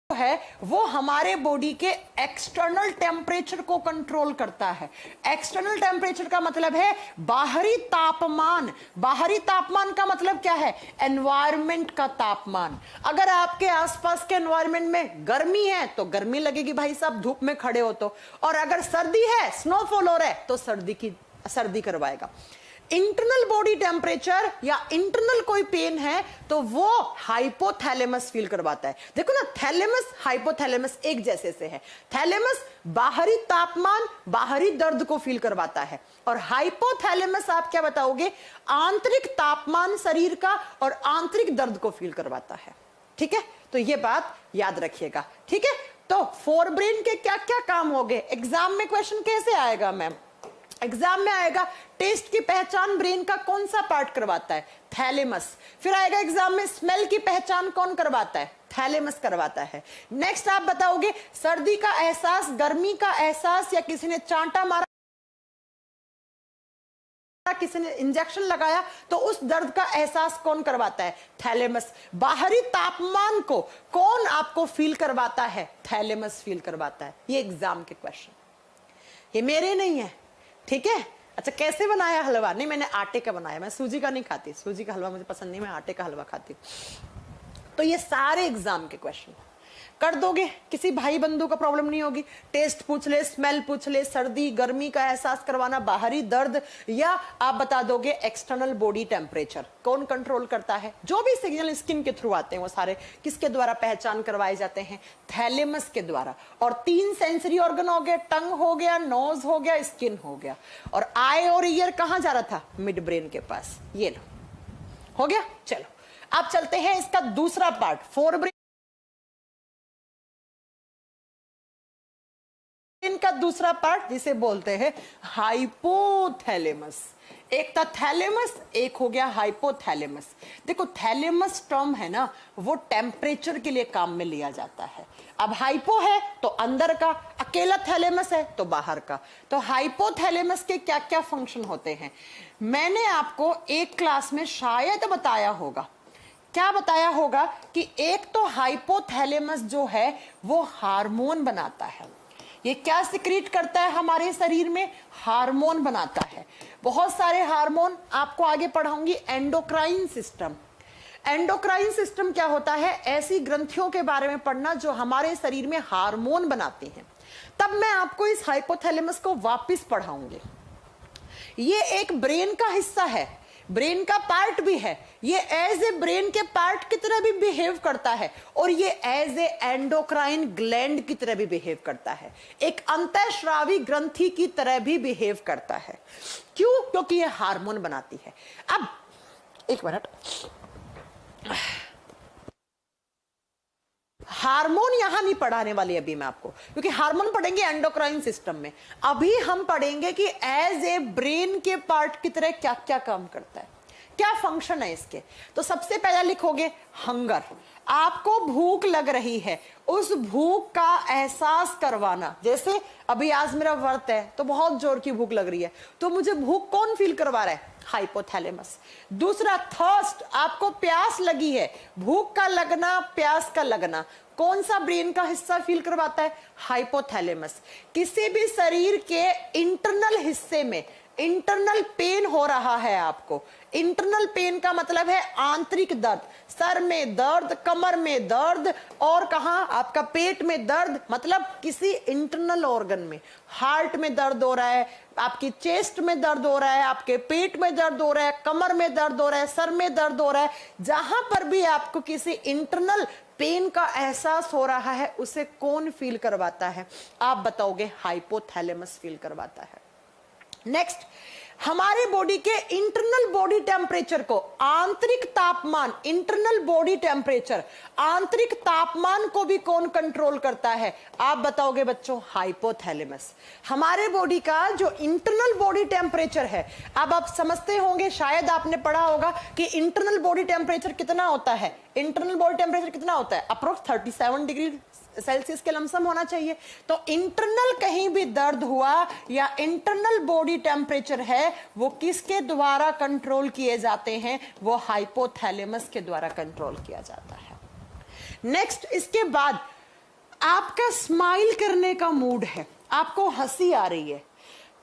है वो हमारे बॉडी के एक्सटर्नल टेम्परेचर को कंट्रोल करता है। एक्सटर्नल टेम्परेचर का मतलब है बाहरी तापमान। बाहरी तापमान का मतलब क्या है, एनवायरनमेंट का तापमान। अगर आपके आसपास के एनवायरनमेंट में गर्मी है तो गर्मी लगेगी भाई साहब, धूप में खड़े हो तो, और अगर सर्दी है, स्नोफॉल हो रहा है, तो सर्दी करवाएगा। इंटरनल बॉडी टेम्परेचर या इंटरनल कोई पेन है तो वो हाइपोथैलेमस फील करवाता है। देखो ना, थैलेमस हाइपोथैलेमस एक जैसे से है। थैलेमस बाहरी तापमान, बाहरी दर्द को फील करवाता है, और हाइपोथैलेमस आप क्या बताओगे, आंतरिक तापमान शरीर का और आंतरिक दर्द को फील करवाता है। ठीक है, तो ये बात याद रखिएगा। ठीक है, तो फोरब्रेन के क्या क्या काम हो गए। एग्जाम में क्वेश्चन कैसे आएगा मैम, एग्जाम में आएगा टेस्ट की पहचान ब्रेन का कौन सा पार्ट करवाता है, थैलेमस। फिर आएगा एग्जाम में स्मेल की पहचान कौन करवाता है, थैलेमस करवाता है। नेक्स्ट आप बताओगे सर्दी का एहसास, गर्मी का एहसास, या किसी ने चांटा मारा, किसी ने इंजेक्शन लगाया, तो उस दर्द का एहसास कौन करवाता है, थैलेमस। बाहरी तापमान को कौन आपको फील करवाता है, थैलेमस फील करवाता है। ये एग्जाम के क्वेश्चन, ये मेरे नहीं है। ठीक है, अच्छा कैसे बनाया हलवा, नहीं मैंने आटे का बनाया, मैं सूजी का नहीं खाती, सूजी का हलवा मुझे पसंद नहीं, मैं आटे का हलवा खाती। तो ये सारे एग्जाम के क्वेश्चन कर दोगे, किसी भाई बंधु का प्रॉब्लम नहीं होगी। टेस्ट पूछ ले, स्मेल पूछ ले, सर्दी गर्मी का एहसास करवाना, बाहरी दर्द, या आप बता दोगे एक्सटर्नल बॉडी टेम्परेचर कौन कंट्रोल करता है। जो भी सिग्नल स्किन के थ्रू आते हैं वो सारे किसके द्वारा पहचान करवाए जाते हैं, थैलेमस के द्वारा। और 3 सेंसरी ऑर्गन हो गए, टंग हो गया, नोज हो गया, स्किन हो गया, और आई और ईयर कहां जा रहा था, मिड ब्रेन के पास। ये लो, हो गया। चलो आप चलते हैं इसका दूसरा पार्ट, फोरब्रेन इनका दूसरा पार्ट जिसे बोलते हैं हाइपोथैलेमस। एक था थैलेमस, एक हो गया हाइपोथैलेमस। देखो थैलेमस टर्म है ना, वो टेम्परेचर के लिए काम में लिया जाता है। अब हाइपो है तो अंदर का, अकेला थैलेमस है तो बाहर का। तो हाइपोथैलेमस के क्या क्या फंक्शन होते हैं, मैंने आपको एक क्लास में शायद बताया होगा। क्या बताया होगा कि एक तो हाइपोथैलेमस जो है वो हार्मोन बनाता है। ये क्या सिक्रीट करता है हमारे शरीर में, हार्मोन बनाता है। बहुत सारे हार्मोन आपको आगे पढ़ाऊंगी। एंडोक्राइन सिस्टम, एंडोक्राइन सिस्टम क्या होता है, ऐसी ग्रंथियों के बारे में पढ़ना जो हमारे शरीर में हार्मोन बनाती हैं। तब मैं आपको इस हाइपोथैलेमस को वापस पढ़ाऊंगी। ये एक ब्रेन का हिस्सा है, ब्रेन का पार्ट भी है। ये एज ए ब्रेन के पार्ट की तरह भी बिहेव करता है, और ये एज ए एंडोक्राइन ग्लैंड की तरह भी बिहेव करता है, एक अंतःस्रावी ग्रंथि की तरह भी बिहेव करता है। क्यों, क्योंकि ये हार्मोन बनाती है। अब एक मिनट, हार्मोन यहां नहीं पढ़ाने वाली अभी मैं आपको, क्योंकि हार्मोन पढ़ेंगे एंडोक्राइन सिस्टम में। अभी हम पढ़ेंगे कि एज ए ब्रेन के पार्ट की तरह क्या क्या काम करता है, क्या फंक्शन है इसके। तो सबसे पहला लिखोगे हंगर, आपको भूख लग रही है, उस भूख का एहसास करवाना। जैसे अभी आज मेरा व्रत है तो बहुत जोर की भूख लग रही है, तो मुझे भूख कौन फील करवा रहा है, हाइपोथैलेमस। दूसरा थर्स्ट, आपको प्यास लगी है, भूख का लगना, प्यास का लगना, कौन सा ब्रेन का हिस्सा फील करवाता है, हाइपोथैलेमस। किसी भी शरीर के इंटरनल हिस्से में इंटरनल पेन हो रहा है आपको, इंटरनल पेन का मतलब है आंतरिक दर्द, सर में दर्द, कमर में दर्द, और कहां, आपका पेट में दर्द, मतलब किसी इंटरनल ऑर्गन में, हार्ट में दर्द हो रहा है, आपकी चेस्ट में दर्द हो रहा है, आपके पेट में दर्द हो रहा है, कमर में दर्द हो रहा है, सर में दर्द हो रहा है, जहां पर भी आपको किसी इंटरनल पेन का एहसास हो रहा है, उसे कौन फील करवाता है, आप बताओगे हाइपोथैलेमस फील करवाता है। नेक्स्ट, हमारे बॉडी के इंटरनल बॉडी टेम्परेचर को, आंतरिक तापमान, इंटरनल बॉडी टेम्परेचर, आंतरिक तापमान को भी कौन कंट्रोल करता है? आप बताओगे बच्चों, हाइपोथैलेमस। हमारे बॉडी का जो इंटरनल बॉडी टेम्परेचर है, अब आप समझते होंगे, शायद आपने पढ़ा होगा कि इंटरनल बॉडी टेम्परेचर कितना होता है। इंटरनल बॉडी टेम्परेचर कितना होता है? अप्रोक्स 37 डिग्री सेल्सियस के लमसम होना चाहिए। तो इंटरनल कहीं भी दर्द हुआ या इंटरनल बॉडी टेम्परेचर है, वो किसके द्वारा कंट्रोल किए जाते हैं? वो हाइपोथैलेमस के द्वारा कंट्रोल किया जाता है। नेक्स्ट, इसके बाद आपका स्माइल करने का मूड है, आपको हंसी आ रही है,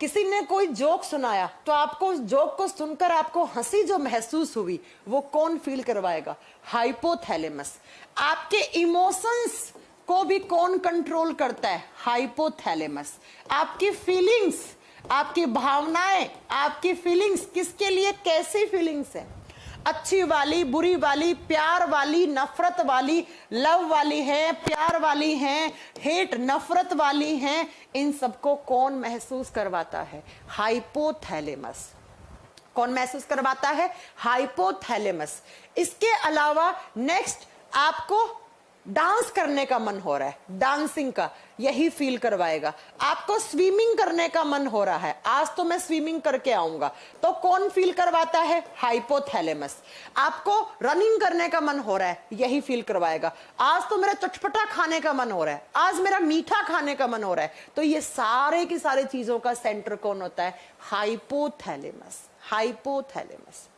किसी ने कोई जोक सुनाया तो आपको उस जोक को सुनकर आपको हंसी जो महसूस हुई, वो कौन फील करवाएगा? हाइपोथैलेमस। आपके इमोशंस को भी कौन कंट्रोल करता है? हाइपोथैलेमस। आपकी फीलिंग्स, आपकी भावनाएं, आपकी फीलिंग्स किसके लिए, कैसी फीलिंग्स है? अच्छी वाली, बुरी वाली, प्यार वाली, नफरत वाली, लव वाली है, प्यार वाली है, हेट, नफरत वाली है, इन सबको कौन महसूस करवाता है? हाइपोथैलेमस। कौन महसूस करवाता है? हाइपोथैलेमस। इसके अलावा नेक्स्ट, आपको डांस करने का मन हो रहा है, डांसिंग का, यही फील करवाएगा। आपको स्विमिंग करने का मन हो रहा है, आज तो मैं स्विमिंग करके आऊंगा, तो कौन फील करवाता है? हाइपोथैलेमस। आपको रनिंग करने का मन हो रहा है, यही फील करवाएगा। आज तो मेरा चटपटा खाने का मन हो रहा है, आज मेरा मीठा खाने का मन हो रहा है, तो ये सारे की सारी चीजों का सेंटर कौन होता है? हाइपोथैलेमस। हाइपोथैलेमस।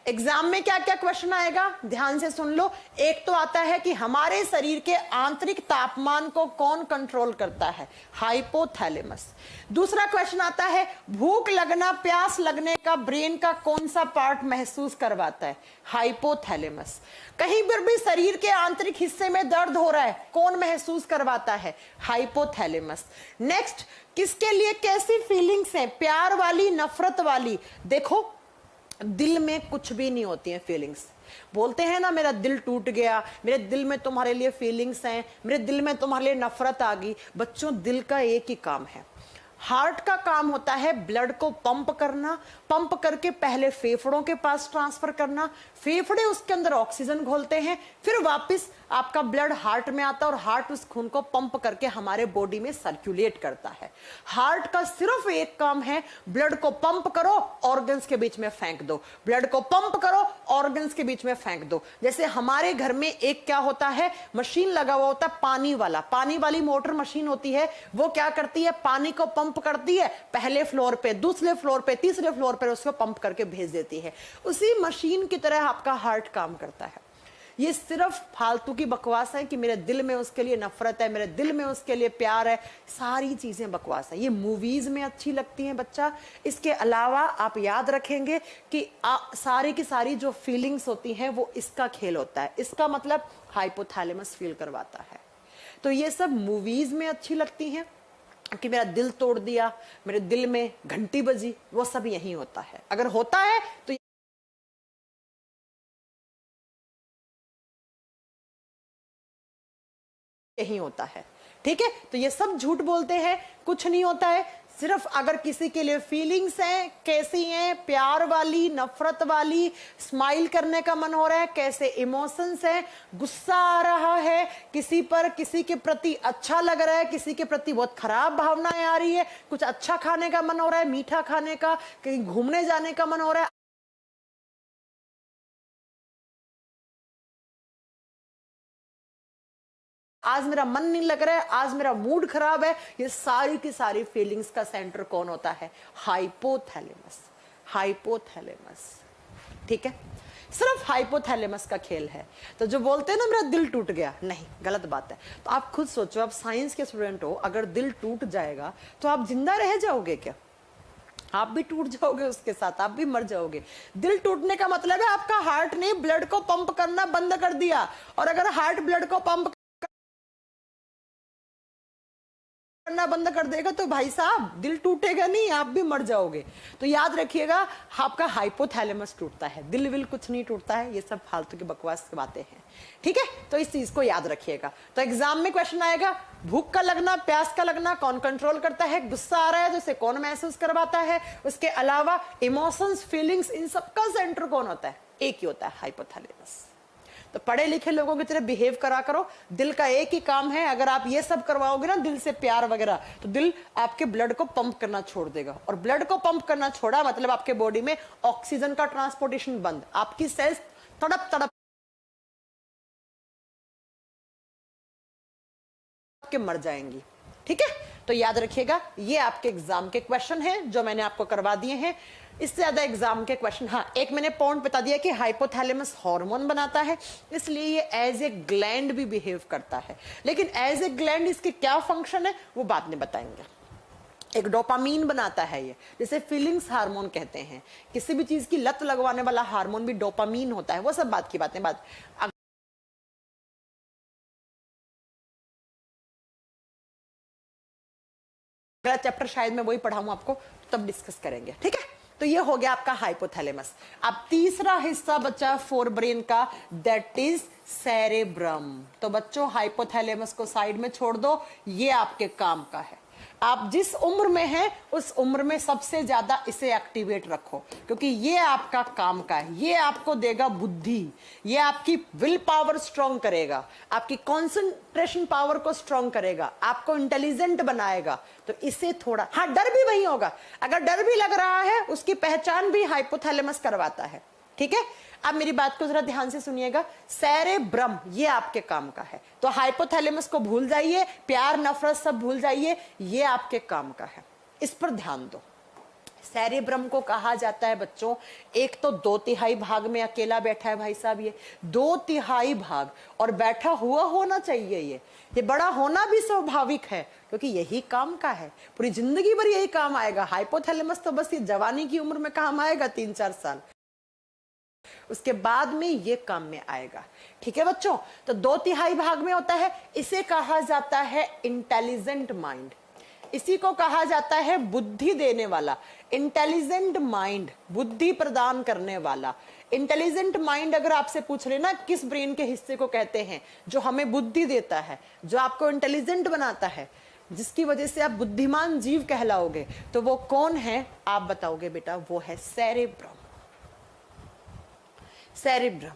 एग्जाम में क्या क्या क्वेश्चन आएगा, ध्यान से सुन लो। एक तो आता है कि हमारे शरीर के आंतरिक तापमान को कौन कंट्रोल करता है? हाइपोथैलेमस। दूसरा क्वेश्चन आता है, भूख लगना, प्यास लगने का ब्रेन का कौन सा पार्ट महसूस करवाता है? हाइपोथैलेमस। कहीं पर भी शरीर के आंतरिक हिस्से में दर्द हो रहा है, कौन महसूस करवाता है? हाइपोथैलेमस। नेक्स्ट, किसके लिए कैसी फीलिंग्स हैं, प्यार वाली, नफरत वाली? देखो, दिल में कुछ भी नहीं होती हैं फीलिंग्स। बोलते हैं ना, मेरा दिल टूट गया, मेरे दिल में तुम्हारे लिए फीलिंग्स हैं, मेरे दिल में तुम्हारे लिए नफरत आ गई। बच्चों, दिल का एक ही काम है, हार्ट का काम होता है ब्लड को पंप करना, पंप करके पहले फेफड़ों के पास ट्रांसफर करना, फेफड़े उसके अंदर ऑक्सीजन घोलते हैं, फिर वापस आपका ब्लड हार्ट में आता है और हार्ट उस खून को पंप करके हमारे बॉडी में सर्कुलेट करता है। हार्ट का सिर्फ एक काम है, ब्लड को पंप करो, ऑर्गन्स के बीच में फेंक दो, ब्लड को पंप करो, ऑर्गन्स के बीच में फेंक दो। जैसे हमारे घर में एक क्या होता है, मशीन लगा हुआ होता है, पानी वाली मोटर मशीन होती है, वो क्या करती है? पानी को पंप करती है, पहले फ्लोर पे, दूसरे फ्लोर पे, तीसरे फ्लोर पे उसको पंप करके भेज देती है। उसी मशीन की तरह आपका हार्ट काम करता है। ये सिर्फ फालतू की बकवास है कि मेरे दिल में उसके लिए नफरत है, मेरे दिल में उसके लिए प्यार है, सारी चीजें बकवास है। ये मूवीज में अच्छी लगती हैं बच्चा। इसके अलावा आप याद रखेंगे कि सारी की सारी जो फीलिंग्स होती हैं वो इसका खेल होता है। इसका मतलब हाइपोथैलेमस फील करवाता है। तो ये सब मूवीज में अच्छी लगती हैं कि मेरा दिल तोड़ दिया, मेरे दिल में घंटी बजी, वो सब यही होता है। अगर होता है तो यही होता है, ठीक है। तो ये सब झूठ बोलते हैं, कुछ नहीं होता है। सिर्फ अगर किसी के लिए फीलिंग्स हैं, कैसी हैं, प्यार वाली, नफरत वाली, स्माइल करने का मन हो रहा है, कैसे इमोशंस हैं, गुस्सा आ रहा है किसी पर, किसी के प्रति अच्छा लग रहा है, किसी के प्रति बहुत खराब भावनाएं आ रही है, कुछ अच्छा खाने का मन हो रहा है, मीठा खाने का, कहीं घूमने जाने का मन हो रहा है, आज मेरा मन नहीं लग रहा है, आज मेरा मूड खराब है, ये सारी की सारी फीलिंग्स का सेंटर कौन होता है? हाइपोथैलेमस। हाइपोथैलेमस, ठीक है। सिर्फ हाइपोथैलेमस का खेल है। तो जो बोलते हैं ना मेरा दिल टूट गया, नहीं, गलत बात है। तो आप खुद सोचो, आप साइंस के स्टूडेंट हो, अगर दिल टूट जाएगा तो आप जिंदा रह जाओगे क्या? आप भी टूट जाओगे उसके साथ, आप भी मर जाओगे। दिल टूटने का मतलब है आपका हार्ट ने ब्लड को पंप करना बंद कर दिया, और अगर हार्ट ब्लड को पंप करना बंद कर देगा तो भाई साहब दिल टूटेगा नहीं, आप भी मर जाओगे। तो याद रखिएगा, आपका हाइपोथैलेमस टूटता है, दिल विल कुछ नहीं टूटता है। ये सब फालतू की बकवास की बातें हैं, ठीक है। तो इस चीज को याद रखिएगा। तो एग्जाम में क्वेश्चन आएगा, भूख का लगना, प्यास का लगना कौन कंट्रोल करता है, गुस्सा आ रहा है तो उसे कौन महसूस करवाता है, उसके अलावा इमोशंस, फीलिंग्स, इन सबका सेंटर कौन होता है, एक ही होता है, हाइपोथैलेमस। तो पढ़े लिखे लोगों की तरह बिहेव करा करो। दिल का एक ही काम है, अगर आप ये सब करवाओगे ना, दिल से प्यार वगैरह, तो दिल आपके ब्लड को पंप करना छोड़ देगा। और ब्लड को पंप करना छोड़ा मतलब आपके बॉडी में ऑक्सीजन का ट्रांसपोर्टेशन बंद, आपकी सेल्स तड़प तड़प के मर जाएंगी, ठीक है। तो याद रखिएगा, ये आपके एग्जाम के क्वेश्चन हैं जो मैंने आपको करवा दिए हैं। इससे ज्यादा एग्जाम के क्वेश्चन, हाँ एक मैंने पॉइंट बता दिया कि हाइपोथैलेमस हार्मोन बनाता है, इसलिए ये एज ए ग्लैंड भी बिहेव करता है। लेकिन एज ए ग्लैंड इसके क्या फंक्शन है वो बाद में बताएंगे। एक डोपामीन बनाता है ये, जिसे फीलिंग्स हार्मोन कहते हैं। किसी भी चीज की लत लगवाने वाला हार्मोन भी डोपामीन होता है। वो सब बात की बातें बात अगला चैप्टर शायद मैं वही पढ़ाऊं आपको, तब डिस्कस करेंगे, ठीक है। तो ये हो गया आपका हाइपोथैलेमस। अब तीसरा हिस्सा बचा फोर ब्रेन का, दैट इज सेरेब्रम। तो बच्चों हाइपोथैलेमस को साइड में छोड़ दो, ये आपके काम का है। आप जिस उम्र में हैं उस उम्र में सबसे ज्यादा इसे एक्टिवेट रखो, क्योंकि ये आपका काम का है। ये आपको देगा बुद्धि, ये आपकी विल पावर स्ट्रॉन्ग करेगा, आपकी कंसंट्रेशन पावर को स्ट्रॉन्ग करेगा, आपको इंटेलिजेंट बनाएगा। तो इसे थोड़ा, हाँ डर भी वही होगा, अगर डर भी लग रहा है उसकी पहचान भी हाइपोथैलेमस करवाता है, ठीक है। अब मेरी बात को जरा ध्यान से सुनिएगा, सेरेब्रम ये आपके काम का है। तो हाइपोथैलेमस को भूल जाइए, प्यार नफरत सब भूल जाइए, ये आपके काम का है, इस पर ध्यान दो। सेरेब्रम को कहा जाता है बच्चों, एक तो 2/3 भाग में अकेला बैठा है भाई साहब, ये 2/3 भाग, और बैठा हुआ होना चाहिए। ये बड़ा होना भी स्वाभाविक है, क्योंकि यही काम का है, पूरी जिंदगी भर यही काम आएगा। हाइपोथैलेमस तो बस ये जवानी की उम्र में काम आएगा 3-4 साल, उसके बाद में ये काम में आएगा, ठीक है बच्चों। तो 2/3 भाग में होता है, इसे कहा जाता है इंटेलिजेंट माइंड, इसी को कहा जाता है बुद्धि देने वाला। इंटेलिजेंट माइंड, बुद्धि प्रदान करने वाला। इंटेलिजेंट माइंड अगर आपसे पूछ लेना किस ब्रेन के हिस्से को कहते हैं, जो हमें बुद्धि देता है, जो आपको इंटेलिजेंट बनाता है, जिसकी वजह से आप बुद्धिमान जीव कहलाओगे, तो वो कौन है आप बताओगे बेटा, वो है सेरेब्रम। सेरेब्रम,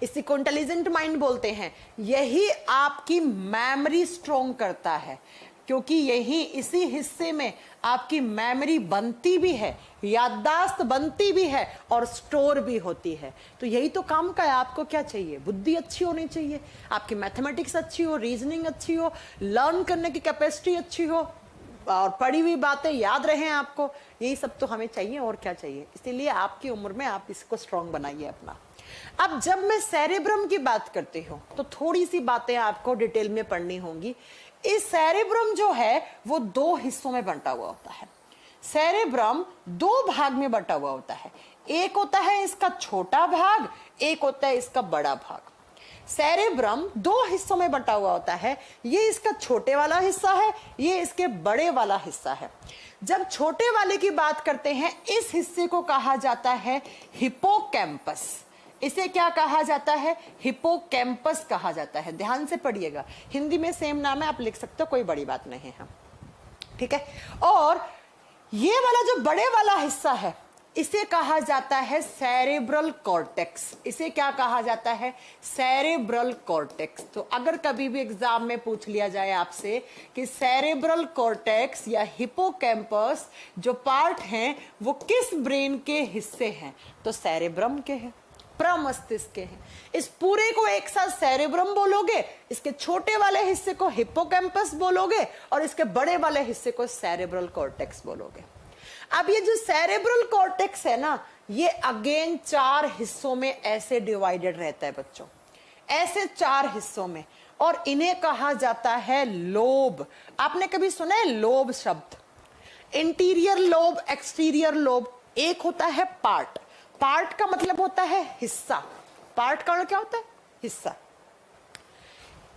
इसी को इंटेलिजेंट माइंड बोलते हैं। यही आपकी मेमोरी स्ट्रॉन्ग करता है, क्योंकि यही इसी हिस्से में आपकी मेमोरी बनती भी है, याददाश्त बनती भी है और स्टोर भी होती है। तो यही तो काम का है। आपको क्या चाहिए, बुद्धि अच्छी होनी चाहिए, आपकी मैथमेटिक्स अच्छी हो, रीजनिंग अच्छी हो, लर्न करने की कैपेसिटी अच्छी हो, और पढ़ी हुई बातें याद रहें आपको। यही सब तो हमें चाहिए, और क्या चाहिए। इसीलिए आपकी उम्र में आप इसको स्ट्रॉन्ग बनाइए अपना। अब जब मैं सेरेब्रम की बात करती हूँ तो थोड़ी सी बातें आपको डिटेल में पढ़नी होंगी। इस सेरेब्रम जो है वो 2 हिस्सों में बंटा हुआ होता है। सेरेब्रम 2 भाग में बंटा हुआ होता है, एक होता है इसका छोटा भाग, एक होता है इसका बड़ा भाग। सेरेब्रम 2 हिस्सों में बंटा हुआ होता है, ये इसका छोटे वाला हिस्सा है, ये इसके बड़े वाला हिस्सा है। जब छोटे वाले की बात करते हैं, इस हिस्से को कहा जाता है हिपोकैम्पस। इसे क्या कहा जाता है, हिपोकैम्पस कहा जाता है। ध्यान से पढ़िएगा, हिंदी में सेम नाम है, आप लिख सकते हो, कोई बड़ी बात नहीं है, ठीक है। और ये वाला जो बड़े वाला हिस्सा है, इसे कहा जाता है सेरेब्रल कॉर्टेक्स। इसे क्या कहा जाता है, सेरेब्रल कॉर्टेक्स। तो अगर कभी भी एग्जाम में पूछ लिया जाए आपसे कि सेरेब्रल कॉर्टेक्स या हिपोकैम्पस जो पार्ट हैं वो किस ब्रेन के हिस्से हैं, तो सेरेब्रम के हैं, प्रमस्तिष्क के हैं। इस पूरे को एक साथ सेरेब्रम बोलोगे, इसके छोटे वाले हिस्से को हिपोकैम्पस बोलोगे, और इसके बड़े वाले हिस्से को सेरेब्रल कॉर्टेक्स बोलोगे। अब ये जो सेरेब्रल कॉर्टेक्स है ना, ये अगेन 4 हिस्सों में ऐसे डिवाइडेड रहता है बच्चों, ऐसे 4 हिस्सों में, और इन्हें कहा जाता है लोब। आपने कभी सुना है लोब शब्द? Interior lobe, exterior lobe. एक होता है पार्ट, पार्ट का मतलब होता है हिस्सा, पार्ट का क्या होता है, हिस्सा।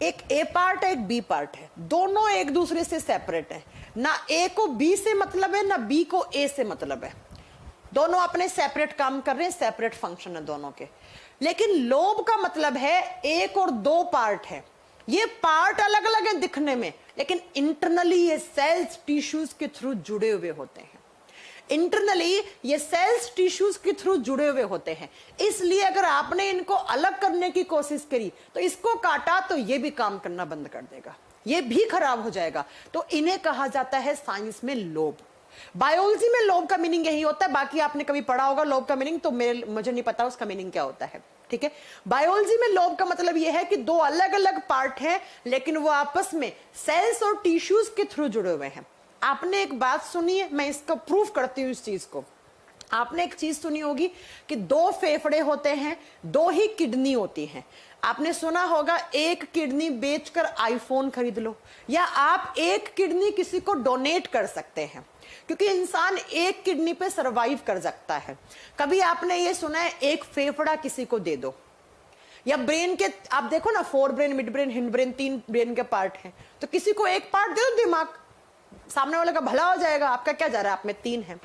एक ए पार्ट है, एक बी पार्ट है, दोनों एक दूसरे से सेपरेट है। ना ए को बी से मतलब है, ना बी को ए से मतलब है। दोनों अपने सेपरेट काम कर रहे हैं, सेपरेट फंक्शन है दोनों के। लेकिन लोब का मतलब है एक और दो पार्ट है। ये पार्ट अलग अलग है दिखने में, लेकिन इंटरनली ये सेल्स टिश्यूज के थ्रू जुड़े हुए होते हैं। इंटरनली ये सेल्स टिश्यूज के थ्रू जुड़े हुए होते हैं। इसलिए अगर आपने इनको अलग करने की कोशिश करी तो इसको काटा तो ये भी काम करना बंद कर देगा, ये भी खराब हो जाएगा। तो इन्हें कहा जाता है साइंस में लोब। बायोलॉजी में लोब का मीनिंग यही होता है। बाकी आपने कभी पढ़ा होगा लोब का मीनिंग, तो मुझे नहीं पता उसका मीनिंग क्या होता है। ठीक है, बायोलॉजी में लोब का मतलब यह है कि दो अलग अलग पार्ट हैं, लेकिन वो आपस में सेल्स और टिश्यूज के थ्रू जुड़े हुए हैं। आपने एक बात सुनी है, मैं इसको प्रूफ करती हूं इस चीज को। आपने एक चीज सुनी होगी कि दो फेफड़े होते हैं, दो ही किडनी होती हैं। आपने सुना होगा एक किडनी बेचकर आईफोन खरीद लो, या आप एक किडनी किसी को डोनेट कर सकते हैं, क्योंकि इंसान एक किडनी पे सरवाइव कर सकता है। कभी आपने ये सुना है एक फेफड़ा किसी को दे दो? या ब्रेन के आप देखो ना, fore brain, mid brain, hind brain, तीन ब्रेन के पार्ट हैं, तो किसी को एक पार्ट दे दो दिमाग, सामने वाले का भला हो जाएगा। आपका क्या जा रहा है, आप में तीन है।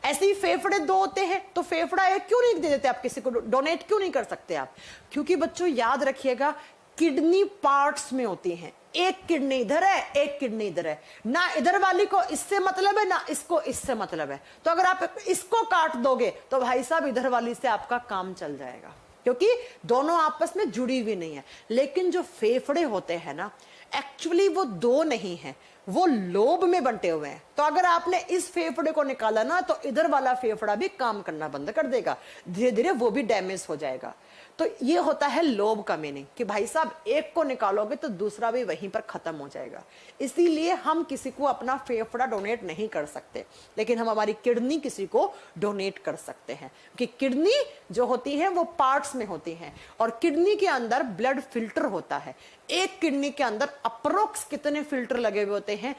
ऐसे ही फेफड़े दो होते हैं, तो फेफड़ा एक क्यों नहीं दे देते आप किसी को, डोनेट क्यों नहीं कर सकते आप? क्योंकि बच्चों याद रखिएगा, किडनी पार्ट्स में होती हैं। एक किडनी इधर है, एक किडनी इधर है, ना इधर वाली को इससे मतलब है, ना इसको इससे मतलब है। तो अगर आप इसको काट दोगे तो भाई साहब इधर वाली से आपका काम चल जाएगा, क्योंकि दोनों आपस में जुड़ी हुई नहीं है। लेकिन जो फेफड़े होते हैं ना, एक्चुअली वो दो नहीं है, वो लोब में बंटे हुए हैं। तो अगर आपने इस फेफड़े को निकाला ना, तो इधर वाला फेफड़ा भी काम करना बंद कर देगा, धीरे धीरे वो भी डैमेज हो जाएगा। तो ये होता है लोब का मीनिंग, कि भाई साहब एक को निकालोगे तो दूसरा भी वहीं पर खत्म हो जाएगा। इसीलिए हम किसी को अपना फेफड़ा डोनेट नहीं कर सकते, लेकिन हम हमारी किडनी किसी को डोनेट कर सकते हैं। कि किडनी जो होती है वो पार्ट्स में होती है, और किडनी के अंदर ब्लड फिल्टर होता है। एक किडनी के अंदर अप्रोक्स कितने फिल्टर लगे हुए होते हैं?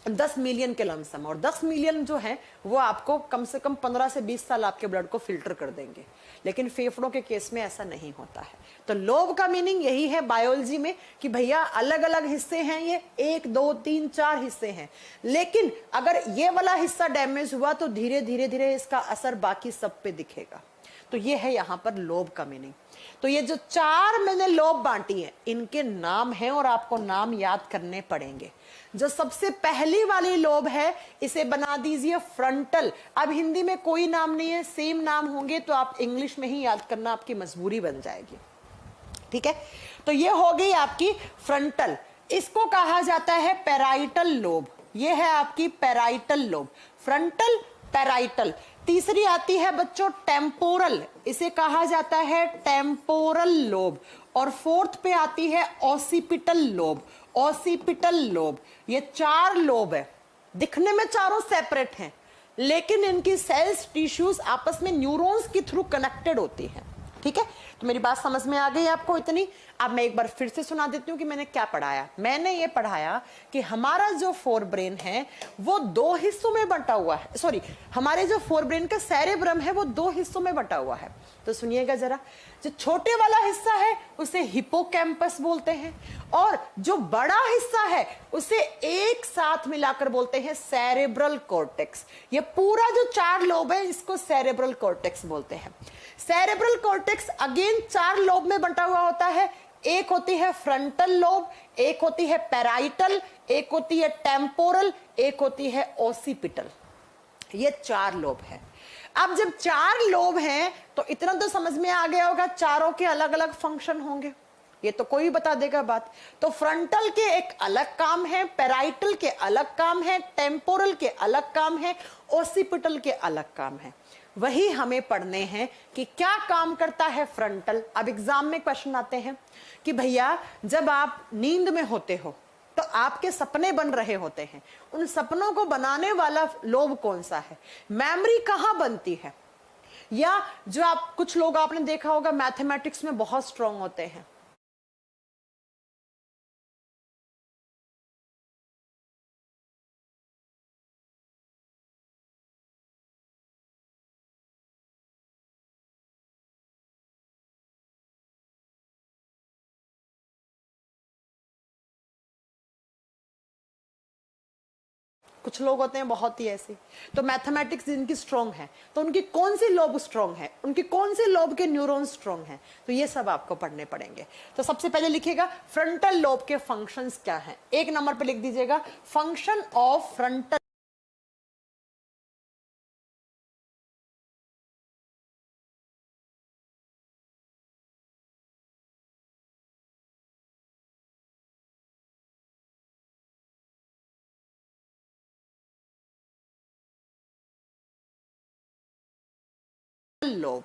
10 मिलियन के लमसम। और 10 मिलियन जो है वो आपको कम से कम 15 से 20 साल आपके ब्लड को फिल्टर कर देंगे। लेकिन फेफड़ों के केस में ऐसा नहीं होता है। तो लोब का मीनिंग यही है बायोलॉजी में, कि भैया अलग अलग हिस्से हैं, ये 1 2 3 4 हिस्से हैं। लेकिन अगर ये वाला हिस्सा डैमेज हुआ तो धीरे धीरे धीरे इसका असर बाकी सब पे दिखेगा। तो ये है यहां पर लोब का मीनिंग। तो ये जो चार मैंने लोब बांटी है, इनके नाम हैं और आपको नाम याद करने पड़ेंगे। जो सबसे पहली वाली लोब है, इसे बना दीजिए फ्रंटल। अब हिंदी में कोई नाम नहीं है, सेम नाम होंगे तो आप इंग्लिश में ही याद करना आपकी मजबूरी बन जाएगी। ठीक है, तो ये हो गई आपकी फ्रंटल। इसको कहा जाता है पैराइटल लोब। ये है आपकी पैराइटल लोब, फ्रंटल, पैराइटल। तीसरी आती है बच्चों टेम्पोरल, इसे कहा जाता है टेम्पोरल लोब। और फोर्थ पे आती है ऑसिपिटल लोब, ऑसिपिटल लोब। ये चार लोब है, दिखने में चारों सेपरेट हैं, लेकिन इनकी सेल्स टिश्यूज आपस में न्यूरॉन्स के थ्रू कनेक्टेड होती हैं। ठीक है, तो मेरी बात समझ में आ गई आपको इतनी? अब मैं एक बार फिर से सुना देती हूँ कि मैंने क्या पढ़ाया। मैंने ये पढ़ाया कि हमारा जो फोर ब्रेन है वो दो हिस्सों में बंटा हुआ है। सॉरी, हमारे जो फोर ब्रेन का सेरेब्रम है वो दो हिस्सों में बंटा हुआ है। तो सुनिएगा जरा, जो छोटे वाला हिस्सा है उसे हिपोकैम्पस बोलते हैं, और जो बड़ा हिस्सा है उसे एक साथ मिलाकर बोलते हैं सेरेब्रल कॉर्टेक्स। ये पूरा जो चार लोब है इसको सेरेब्रल कॉर्टेक्स बोलते हैं। सेरेब्रल कॉर्टेक्स अगेन चार लोब में बंटा हुआ होता है। एक होती है फ्रंटल लोब, एक होती है पैराइटल, एक होती है टेम्पोरल, एक होती है ओसिपिटल। ये चार लोब है। अब जब चार लोब हैं तो इतना तो समझ में आ गया होगा, चारों के अलग अलग फंक्शन होंगे, ये तो कोई बता देगा बात। तो फ्रंटल के एक अलग काम है, पैराइटल के अलग काम है, टेम्पोरल के अलग काम है, ओसिपिटल के अलग काम है। वही हमें पढ़ने हैं कि क्या काम करता है फ्रंटल। अब एग्जाम में क्वेश्चन आते हैं कि भैया जब आप नींद में होते हो तो आपके सपने बन रहे होते हैं, उन सपनों को बनाने वाला लोब कौन सा है? मेमोरी कहां बनती है? या जो आप कुछ लोग आपने देखा होगा मैथमेटिक्स में बहुत स्ट्रांग होते हैं, कुछ लोग होते हैं बहुत ही ऐसे। तो मैथमेटिक्स जिनकी स्ट्रांग है तो उनकी कौन सी लोब स्ट्रांग है, उनकी कौन से लोब के न्यूरॉन स्ट्रांग हैं, तो ये सब आपको पढ़ने पड़ेंगे। तो सबसे पहले लिखिएगा फ्रंटल लोब के फंक्शंस क्या हैं। एक नंबर पे लिख दीजिएगा function of frontal lobe.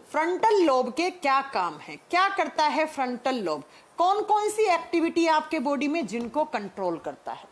Frontal lobe के क्या काम है, क्या करता है फ्रंटल लोब, कौन कौन सी एक्टिविटी आपके बॉडी में जिनको कंट्रोल करता है।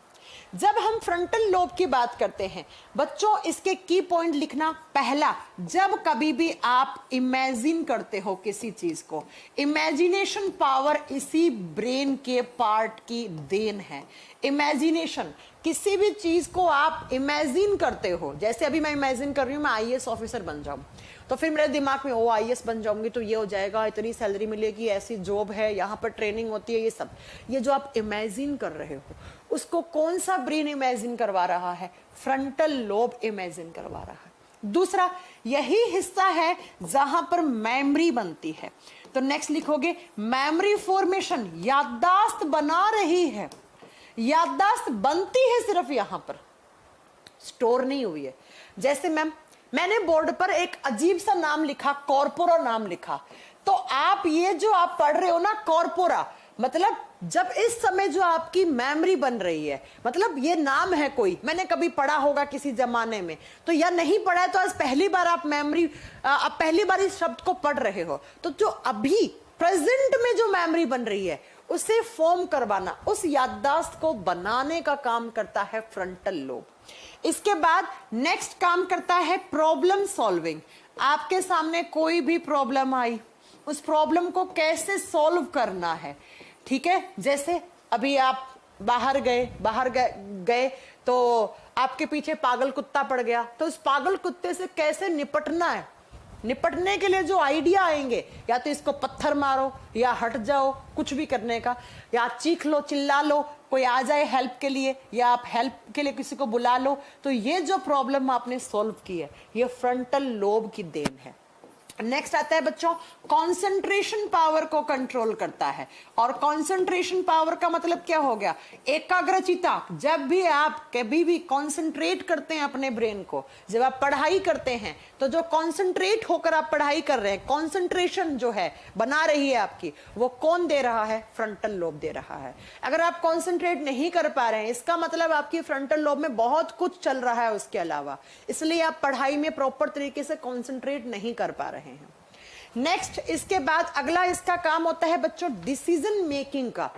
जब हम फ्रंटल लोब की बात करते हैं बच्चों, इसके की पॉइंट लिखना। पहला, जब कभी भी आप इमेजिन करते हो किसी चीज को, इमेजिनेशन पावर इसी ब्रेन के पार्ट की देन है। इमेजिनेशन, किसी भी चीज को आप इमेजिन करते हो, जैसे अभी मैं इमेजिन कर रही हूं मैं आईएएस ऑफिसर बन जाऊं, तो फिर मेरे दिमाग में ओ आईएएस बन जाऊंगी तो ये हो जाएगा, इतनी सैलरी मिलेगी, ऐसी जॉब है, यहाँ पर ट्रेनिंग होती है, ये सब। ये जो आप इमेजिन कर रहे हो उसको कौन सा ब्रेन इमेजिन करवा रहा है, फ्रंटल लोब इमेजिन करवा रहा है। दूसरा, यही हिस्सा है जहां पर मेमोरी बनती है। तो नेक्स्ट लिखोगे मेमोरी फॉर्मेशन, याददाश्त बना रही है, याददाश्त बनती है सिर्फ यहां पर, स्टोर नहीं हुई है। जैसे मैंने बोर्ड पर एक अजीब सा नाम लिखा, कॉर्पोरा नाम लिखा, तो आप ये जो आप पढ़ रहे हो ना कॉर्पोरा, मतलब जब इस समय जो आपकी मेमोरी बन रही है, मतलब ये नाम है कोई, मैंने कभी पढ़ा होगा किसी जमाने में, तो या नहीं पढ़ा है तो आज पहली बार आप आप पहली बार इस शब्द को पढ़ रहे हो। तो जो अभी प्रेजेंट में जो मेमोरी बन रही है उसे फॉर्म करवाना, उस याददाश्त को बनाने का काम करता है फ्रंटल लोब। इसके बाद नेक्स्ट काम करता है प्रॉब्लम सॉल्विंग। आपके सामने कोई भी प्रॉब्लम आई, उस प्रॉब्लम को कैसे सॉल्व करना है, ठीक है। जैसे अभी आप बाहर गए तो आपके पीछे पागल कुत्ता पड़ गया, तो उस पागल कुत्ते से कैसे निपटना है, निपटने के लिए जो आइडिया आएंगे, या तो इसको पत्थर मारो, या हट जाओ, कुछ भी करने का, या चीख लो, चिल्ला लो, कोई आ जाए हेल्प के लिए, या आप हेल्प के लिए किसी को बुला लो। तो ये जो प्रॉब्लम आपने सॉल्व की है ये फ्रंटल लोब की देन है। नेक्स्ट आता है बच्चों कंसंट्रेशन पावर को कंट्रोल करता है। और कंसंट्रेशन पावर का मतलब क्या हो गया, एकाग्रचित्ता। जब भी आप कभी भी कंसंट्रेट करते हैं अपने ब्रेन को, जब आप पढ़ाई करते हैं तो जो कंसंट्रेट होकर आप पढ़ाई कर रहे हैं, कंसंट्रेशन जो है बना रही है आपकी, वो कौन दे रहा है, फ्रंटल लोब दे रहा है। अगर आप कंसंट्रेट नहीं कर पा रहे हैं इसका मतलब आपकी फ्रंटल लोब में बहुत कुछ चल रहा है उसके अलावा, इसलिए आप पढ़ाई में प्रॉपर तरीके से कंसंट्रेट नहीं कर पा रहे हैं। नेक्स्ट, इसके बाद अगला इसका काम होता है बच्चों डिसीजन मेकिंग का।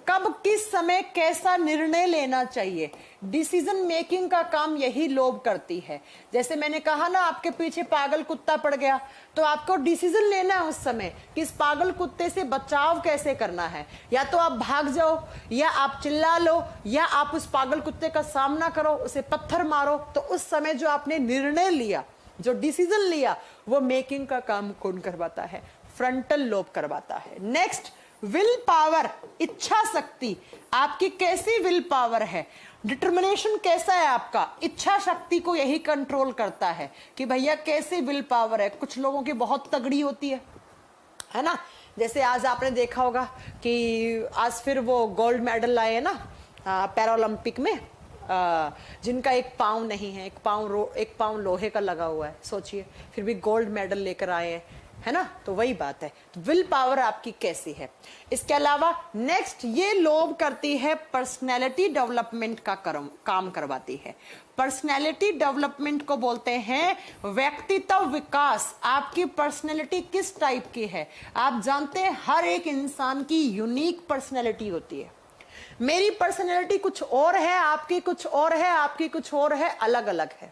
कब किस समय कैसा निर्णय लेना चाहिए, डिसीजन मेकिंग का काम यही लोब करती है। जैसे मैंने कहा ना, आपके पीछे पागल कुत्ता पड़ गया तो आपको डिसीजन लेना है उस समय कि इस पागल कुत्ते से बचाव कैसे करना है। या तो आप भाग जाओ, या आप चिल्ला लो, या आप उस पागल कुत्ते का सामना करो, उसे पत्थर मारो। तो उस समय जो आपने निर्णय लिया, जो डिसीजन लिया, वो मेकिंग का काम कौन करवाता है, फ्रंटल लोब करवाता है। नेक्स्ट, विल पावर, इच्छा शक्ति। आपकी कैसी विल पावर है, डिटर्मिनेशन कैसा है आपका, इच्छा शक्ति को यही कंट्रोल करता है कि भैया कैसी विल पावर है। कुछ लोगों की बहुत तगड़ी होती है ना। जैसे आज आपने देखा होगा कि आज फिर वो गोल्ड मेडल लाए हैं ना पैरालंपिक में, जिनका एक पाँव नहीं है, एक पाँव लोहे का लगा हुआ है, सोचिए, फिर भी गोल्ड मेडल लेकर आए हैं, है ना। तो वही बात है, तो विल पावर आपकी कैसी है। इसके अलावा नेक्स्ट, ये लोब करती है पर्सनैलिटी डेवलपमेंट का काम करवाती है। पर्सनैलिटी डेवलपमेंट को बोलते हैं व्यक्तित्व विकास। आपकी पर्सनैलिटी किस टाइप की है, आप जानते हैं हर एक इंसान की यूनिक पर्सनैलिटी होती है। मेरी पर्सनैलिटी कुछ और है, आपकी कुछ और है, आपकी कुछ और है, अलग अलग है,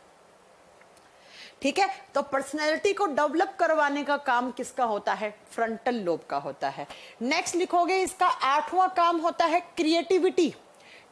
ठीक है। तो पर्सनैलिटी को डेवलप करवाने का काम किसका होता है, फ्रंटल लोब का होता है। नेक्स्ट लिखोगे, इसका 8वां काम होता है क्रिएटिविटी।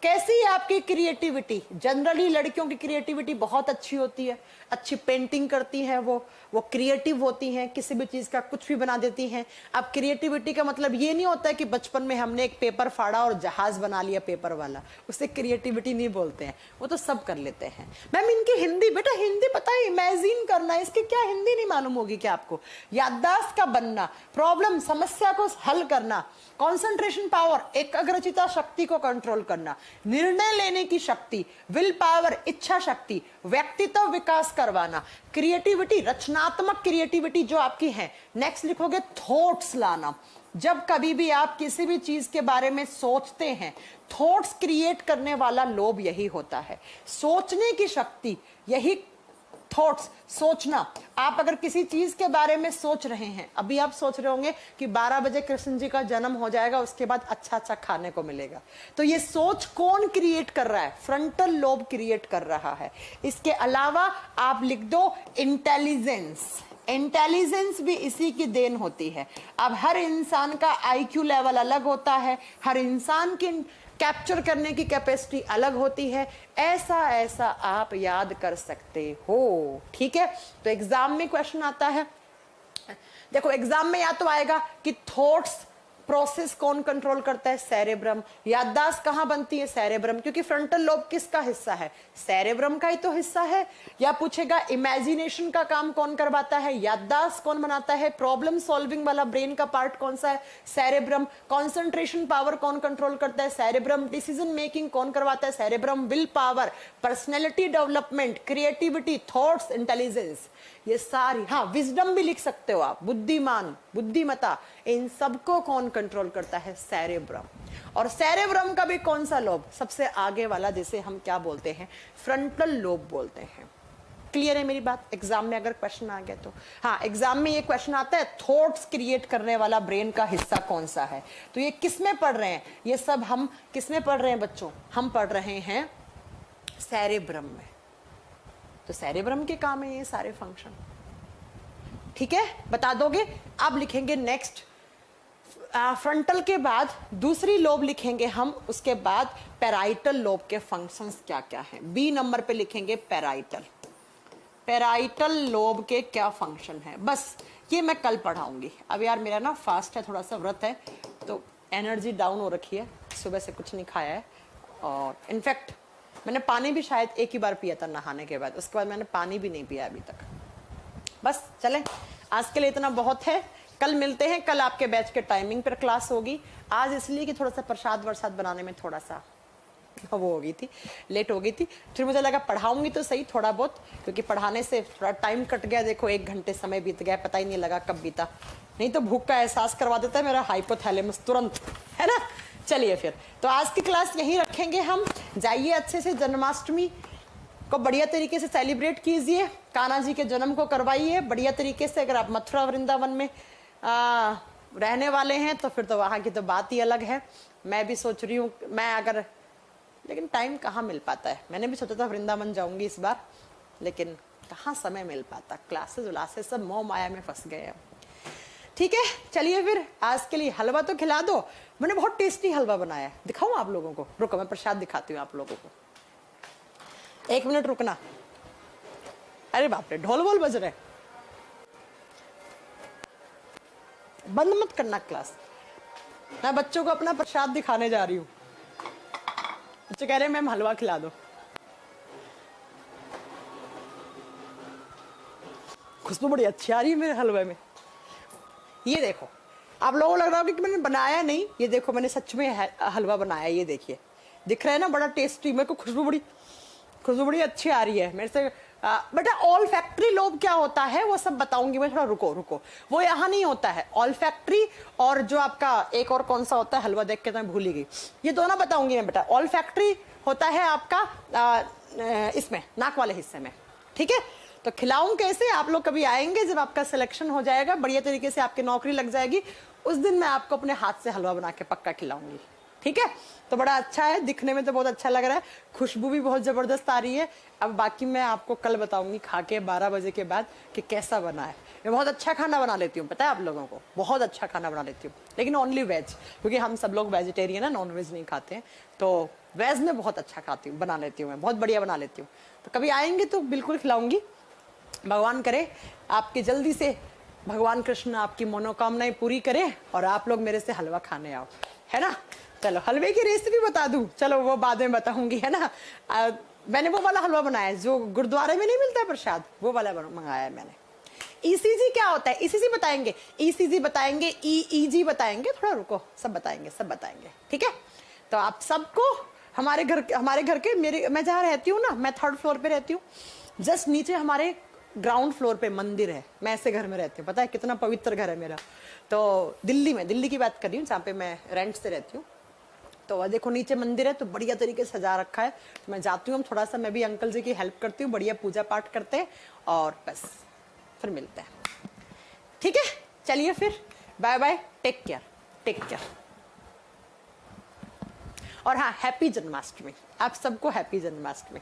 कैसी है आपकी क्रिएटिविटी? जनरली लड़कियों की क्रिएटिविटी बहुत अच्छी होती है, अच्छी पेंटिंग करती हैं, वो क्रिएटिव होती हैं, किसी भी चीज का कुछ भी बना देती हैं। अब क्रिएटिविटी का मतलब ये नहीं होता है कि बचपन में हमने एक पेपर फाड़ा और जहाज बना लिया पेपर वाला, उसे क्रिएटिविटी नहीं बोलते हैं, वो तो सब कर लेते हैं। मैम इनकी हिंदी, बेटा हिंदी पता है, इमेजिन करना है, इसकी क्या हिंदी नहीं मालूम होगी क्या आपको? याददाश्त का बनना, प्रॉब्लम समस्या को हल करना, कॉन्सेंट्रेशन पावर, एकाग्रचिता शक्ति को कंट्रोल करना, निर्णय लेने की शक्ति, विल पावर, इच्छा शक्ति, व्यक्तित्व विकास करवाना, क्रिएटिविटी, रचनात्मक क्रिएटिविटी जो आपकी है। नेक्स्ट लिखोगे थॉट्स लाना। जब कभी भी आप किसी भी चीज के बारे में सोचते हैं, थॉट्स क्रिएट करने वाला लोभ यही होता है, सोचने की शक्ति, यही थॉट्स, सोचना। आप अगर किसी चीज के बारे में सोच रहे हैं, अभी आप सोच रहे होंगे कि 12 बजे कृष्ण जी का जन्म हो जाएगा, उसके बाद अच्छा अच्छा खाने को मिलेगा, तो ये सोच कौन क्रिएट कर रहा है? फ्रंटल लोब क्रिएट कर रहा है। इसके अलावा आप लिख दो इंटेलिजेंस। इंटेलिजेंस भी इसी की देन होती है। अब हर इंसान का आईक्यू लेवल अलग होता है, हर इंसान की कैप्चर करने की कैपेसिटी अलग होती है। ऐसा ऐसा आप याद कर सकते हो, ठीक है? तो एग्जाम में क्वेश्चन आता है, देखो एग्जाम में या तो आएगा कि थॉट्स प्रोसेस कौन कंट्रोल करता है? सेरेब्रम। याददाश्त कहां बनती है? सेरेब्रम, क्योंकि फ्रंटल लोब किसका हिस्सा है? सेरेब्रम का ही तो हिस्सा है। या पूछेगा इमेजिनेशन का काम कौन करवाता है? याददाश्त कौन बनाता है? प्रॉब्लम सॉल्विंग वाला ब्रेन का पार्ट कौन सा है? सेरेब्रम। कंसंट्रेशन पावर कौन कंट्रोल करता है? सेरेब्रम। डिसीजन मेकिंग कौन करवाता है? Cerebrum. Will power, personality development, creativity, thoughts, intelligence, ये सारी। हाँ, विजडम भी लिख सकते हो आप, बुद्धिमान, बुद्धिमता, इन सबको कौन कंट्रोल करता है? सेरेब्रम। और सेरेब्रम का भी कौन सा लोब? सबसे आगे वाला, जिसे हम क्या बोलते हैं? फ्रंटल लोब बोलते हैं। क्लियर है मेरी बात? एग्जाम में अगर क्वेश्चन आ गया तो, हाँ एग्जाम में ये क्वेश्चन आता है, थॉट्स क्रिएट करने वाला ब्रेन का हिस्सा कौन सा है? तो ये किस में पढ़ रहे हैं? ये सब हम किस में पढ़ रहे हैं बच्चों? हम पढ़ रहे हैं सेरेब्रम में। तो सेरेब्रम के काम है ये सारे फंक्शन, ठीक है? बता दोगे? अब लिखेंगे नेक्स्ट, फ्रंटल के बाद दूसरी लोब लिखेंगे हम, उसके बाद पैराइटल लोब के फंक्शंस क्या क्या हैं। बी नंबर पे लिखेंगे पैराइटल। पैराइटल लोब के क्या फंक्शन है, बस ये मैं कल पढ़ाऊंगी। अब यार मेरा ना फास्ट है, थोड़ा सा व्रत है, तो एनर्जी डाउन हो रखी है, सुबह से कुछ नहीं खाया है, और इनफैक्ट मैंने पानी भी शायद एक ही बार पिया था नहाने के बाद, उसके बाद मैंने पानी भी नहीं पिया अभी तक। बस चलें, आज के लिए इतना बहुत है, कल मिलते हैं। कल आपके बैच के टाइमिंग पर क्लास होगी। आज इसलिए कि थोड़ा सा प्रसाद वरसाद बनाने में थोड़ा सा वो हो गई थी, लेट हो गई थी। फिर मुझे लगा पढ़ाऊंगी तो सही थोड़ा बहुत, क्योंकि पढ़ाने से थोड़ा टाइम कट गया। देखो 1 घंटे समय बीत गया, पता ही नहीं लगा कब बीता। नहीं तो भूख का एहसास करवा देता है मेरा हाइपोथैलेमस तुरंत, है ना? चलिए फिर, तो आज की क्लास यहीं रखेंगे हम। जाइए अच्छे से जन्माष्टमी को बढ़िया तरीके से सेलिब्रेट कीजिए, कान्हा जी के जन्म को करवाइए बढ़िया तरीके से। अगर आप मथुरा वृंदावन में रहने वाले हैं तो फिर तो वहाँ की तो बात ही अलग है। मैं भी सोच रही हूँ, मैं अगर, लेकिन टाइम कहाँ मिल पाता है। मैंने भी सोचा था वृंदावन जाऊंगी इस बार, लेकिन कहाँ समय मिल पाता, क्लासेस उलासेस सब मोह माया में फंस गए हैं। ठीक है, चलिए फिर आज के लिए हलवा तो खिला दो। मैंने बहुत टेस्टी हलवा बनाया है, दिखाऊं आप लोगों को? रुको मैं प्रसाद दिखाती हूँ आप लोगों को, 1 मिनट रुकना। अरे बाप रे, ढोल वोल बज रहे, बंद मत करना क्लास। मैं बच्चों को अपना प्रसाद दिखाने जा रही हूँ। बच्चे कह रहे हैं मैम हलवा खिला दो। खुशबू बड़ी अच्छी आ रही है मेरे हलवे में। ये देखो, आप लोगों को लग रहा होगा कि मैंने बनाया नहीं, ये देखो मैंने सच में हलवा बनाया। ये देखिए, दिख रहा है ना, बड़ा टेस्टी। मेरे को खुशबू बड़ी अच्छी आ रही है मेरे से। बेटा ऑल फैक्ट्री लोब क्या होता है वो सब बताऊंगी मैं, थोड़ा रुको। वो यहाँ नहीं होता है। ऑल फैक्ट्री और जो आपका एक और कौन सा होता है, हलवा देख के तो मैं भूल ही गई, ये दोनों बताऊंगी मैं बेटा। ऑल फैक्ट्री होता है आपका इसमें नाक वाले हिस्से में, ठीक है? तो खिलाऊं कैसे? आप लोग कभी आएंगे जब आपका सिलेक्शन हो जाएगा, बढ़िया तरीके से आपकी नौकरी लग जाएगी, उस दिन मैं आपको अपने हाथ से हलवा बना के पक्का खिलाऊंगी, ठीक है। तो बड़ा अच्छा है, दिखने में तो बहुत अच्छा लग रहा है, खुशबू भी बहुत जबरदस्त आ रही है। अब बाकी मैं आपको कल बताऊंगी खा के 12 बजे के बाद कि कैसा बना है। मैं बहुत अच्छा खाना बना लेती हूँ, पता है आप लोगों को, बहुत अच्छा खाना बना लेती हूँ, लेकिन ओनली वेज, क्योंकि हम सब लोग वेजिटेरियन है, नॉन वेज नहीं खाते हैं। तो वेज में बहुत अच्छा खाती हूँ, बना लेती हूँ, मैं बहुत बढ़िया बना लेती हूँ। तो कभी आएंगे तो बिल्कुल खिलाऊंगी। भगवान करे आपके जल्दी से भगवान कृष्ण आपकी मनोकामनाएं पूरी करे और आप लोग मेरे से हलवा खाने आओ, है ना। चलो हलवे की रेसिपी बता दूं, चलो वो बाद में बताऊंगी, है ना। मैंने वो वाला हलवा बनाया है जो गुरुद्वारे में नहीं मिलता प्रसाद, वो वाला मंगाया है मैंने। ईसीजी क्या होता है, ईसीजी बताएंगे, ईसीजी बताएंगे, ईईजी बताएंगे, थोड़ा रुको, सब बताएंगे, सब बताएंगे, ठीक है। तो आप सबको हमारे घर के, मेरे मैं जहाँ रहती हूँ ना, मैं 3rd फ्लोर पे रहती हूँ, जस्ट नीचे हमारे ग्राउंड फ्लोर पे मंदिर है। मैं ऐसे घर में रहती हूँ, पता है कितना पवित्र घर है मेरा। तो दिल्ली की बात कर रही हूँ, जहाँ पे मैं रेंट से रहती हूँ। तो वह देखो नीचे मंदिर है, तो बढ़िया तरीके से सजा रखा है। तो मैं जाती हूँ, थोड़ा सा मैं भी अंकल जी की हेल्प करती हूँ, बढ़िया पूजा पाठ करते हैं और बस फिर मिलते हैं, ठीक है। चलिए फिर bye bye, take care, take care. और हाँ, हैप्पी जन्माष्टमी, आप सबको हैप्पी जन्माष्टमी।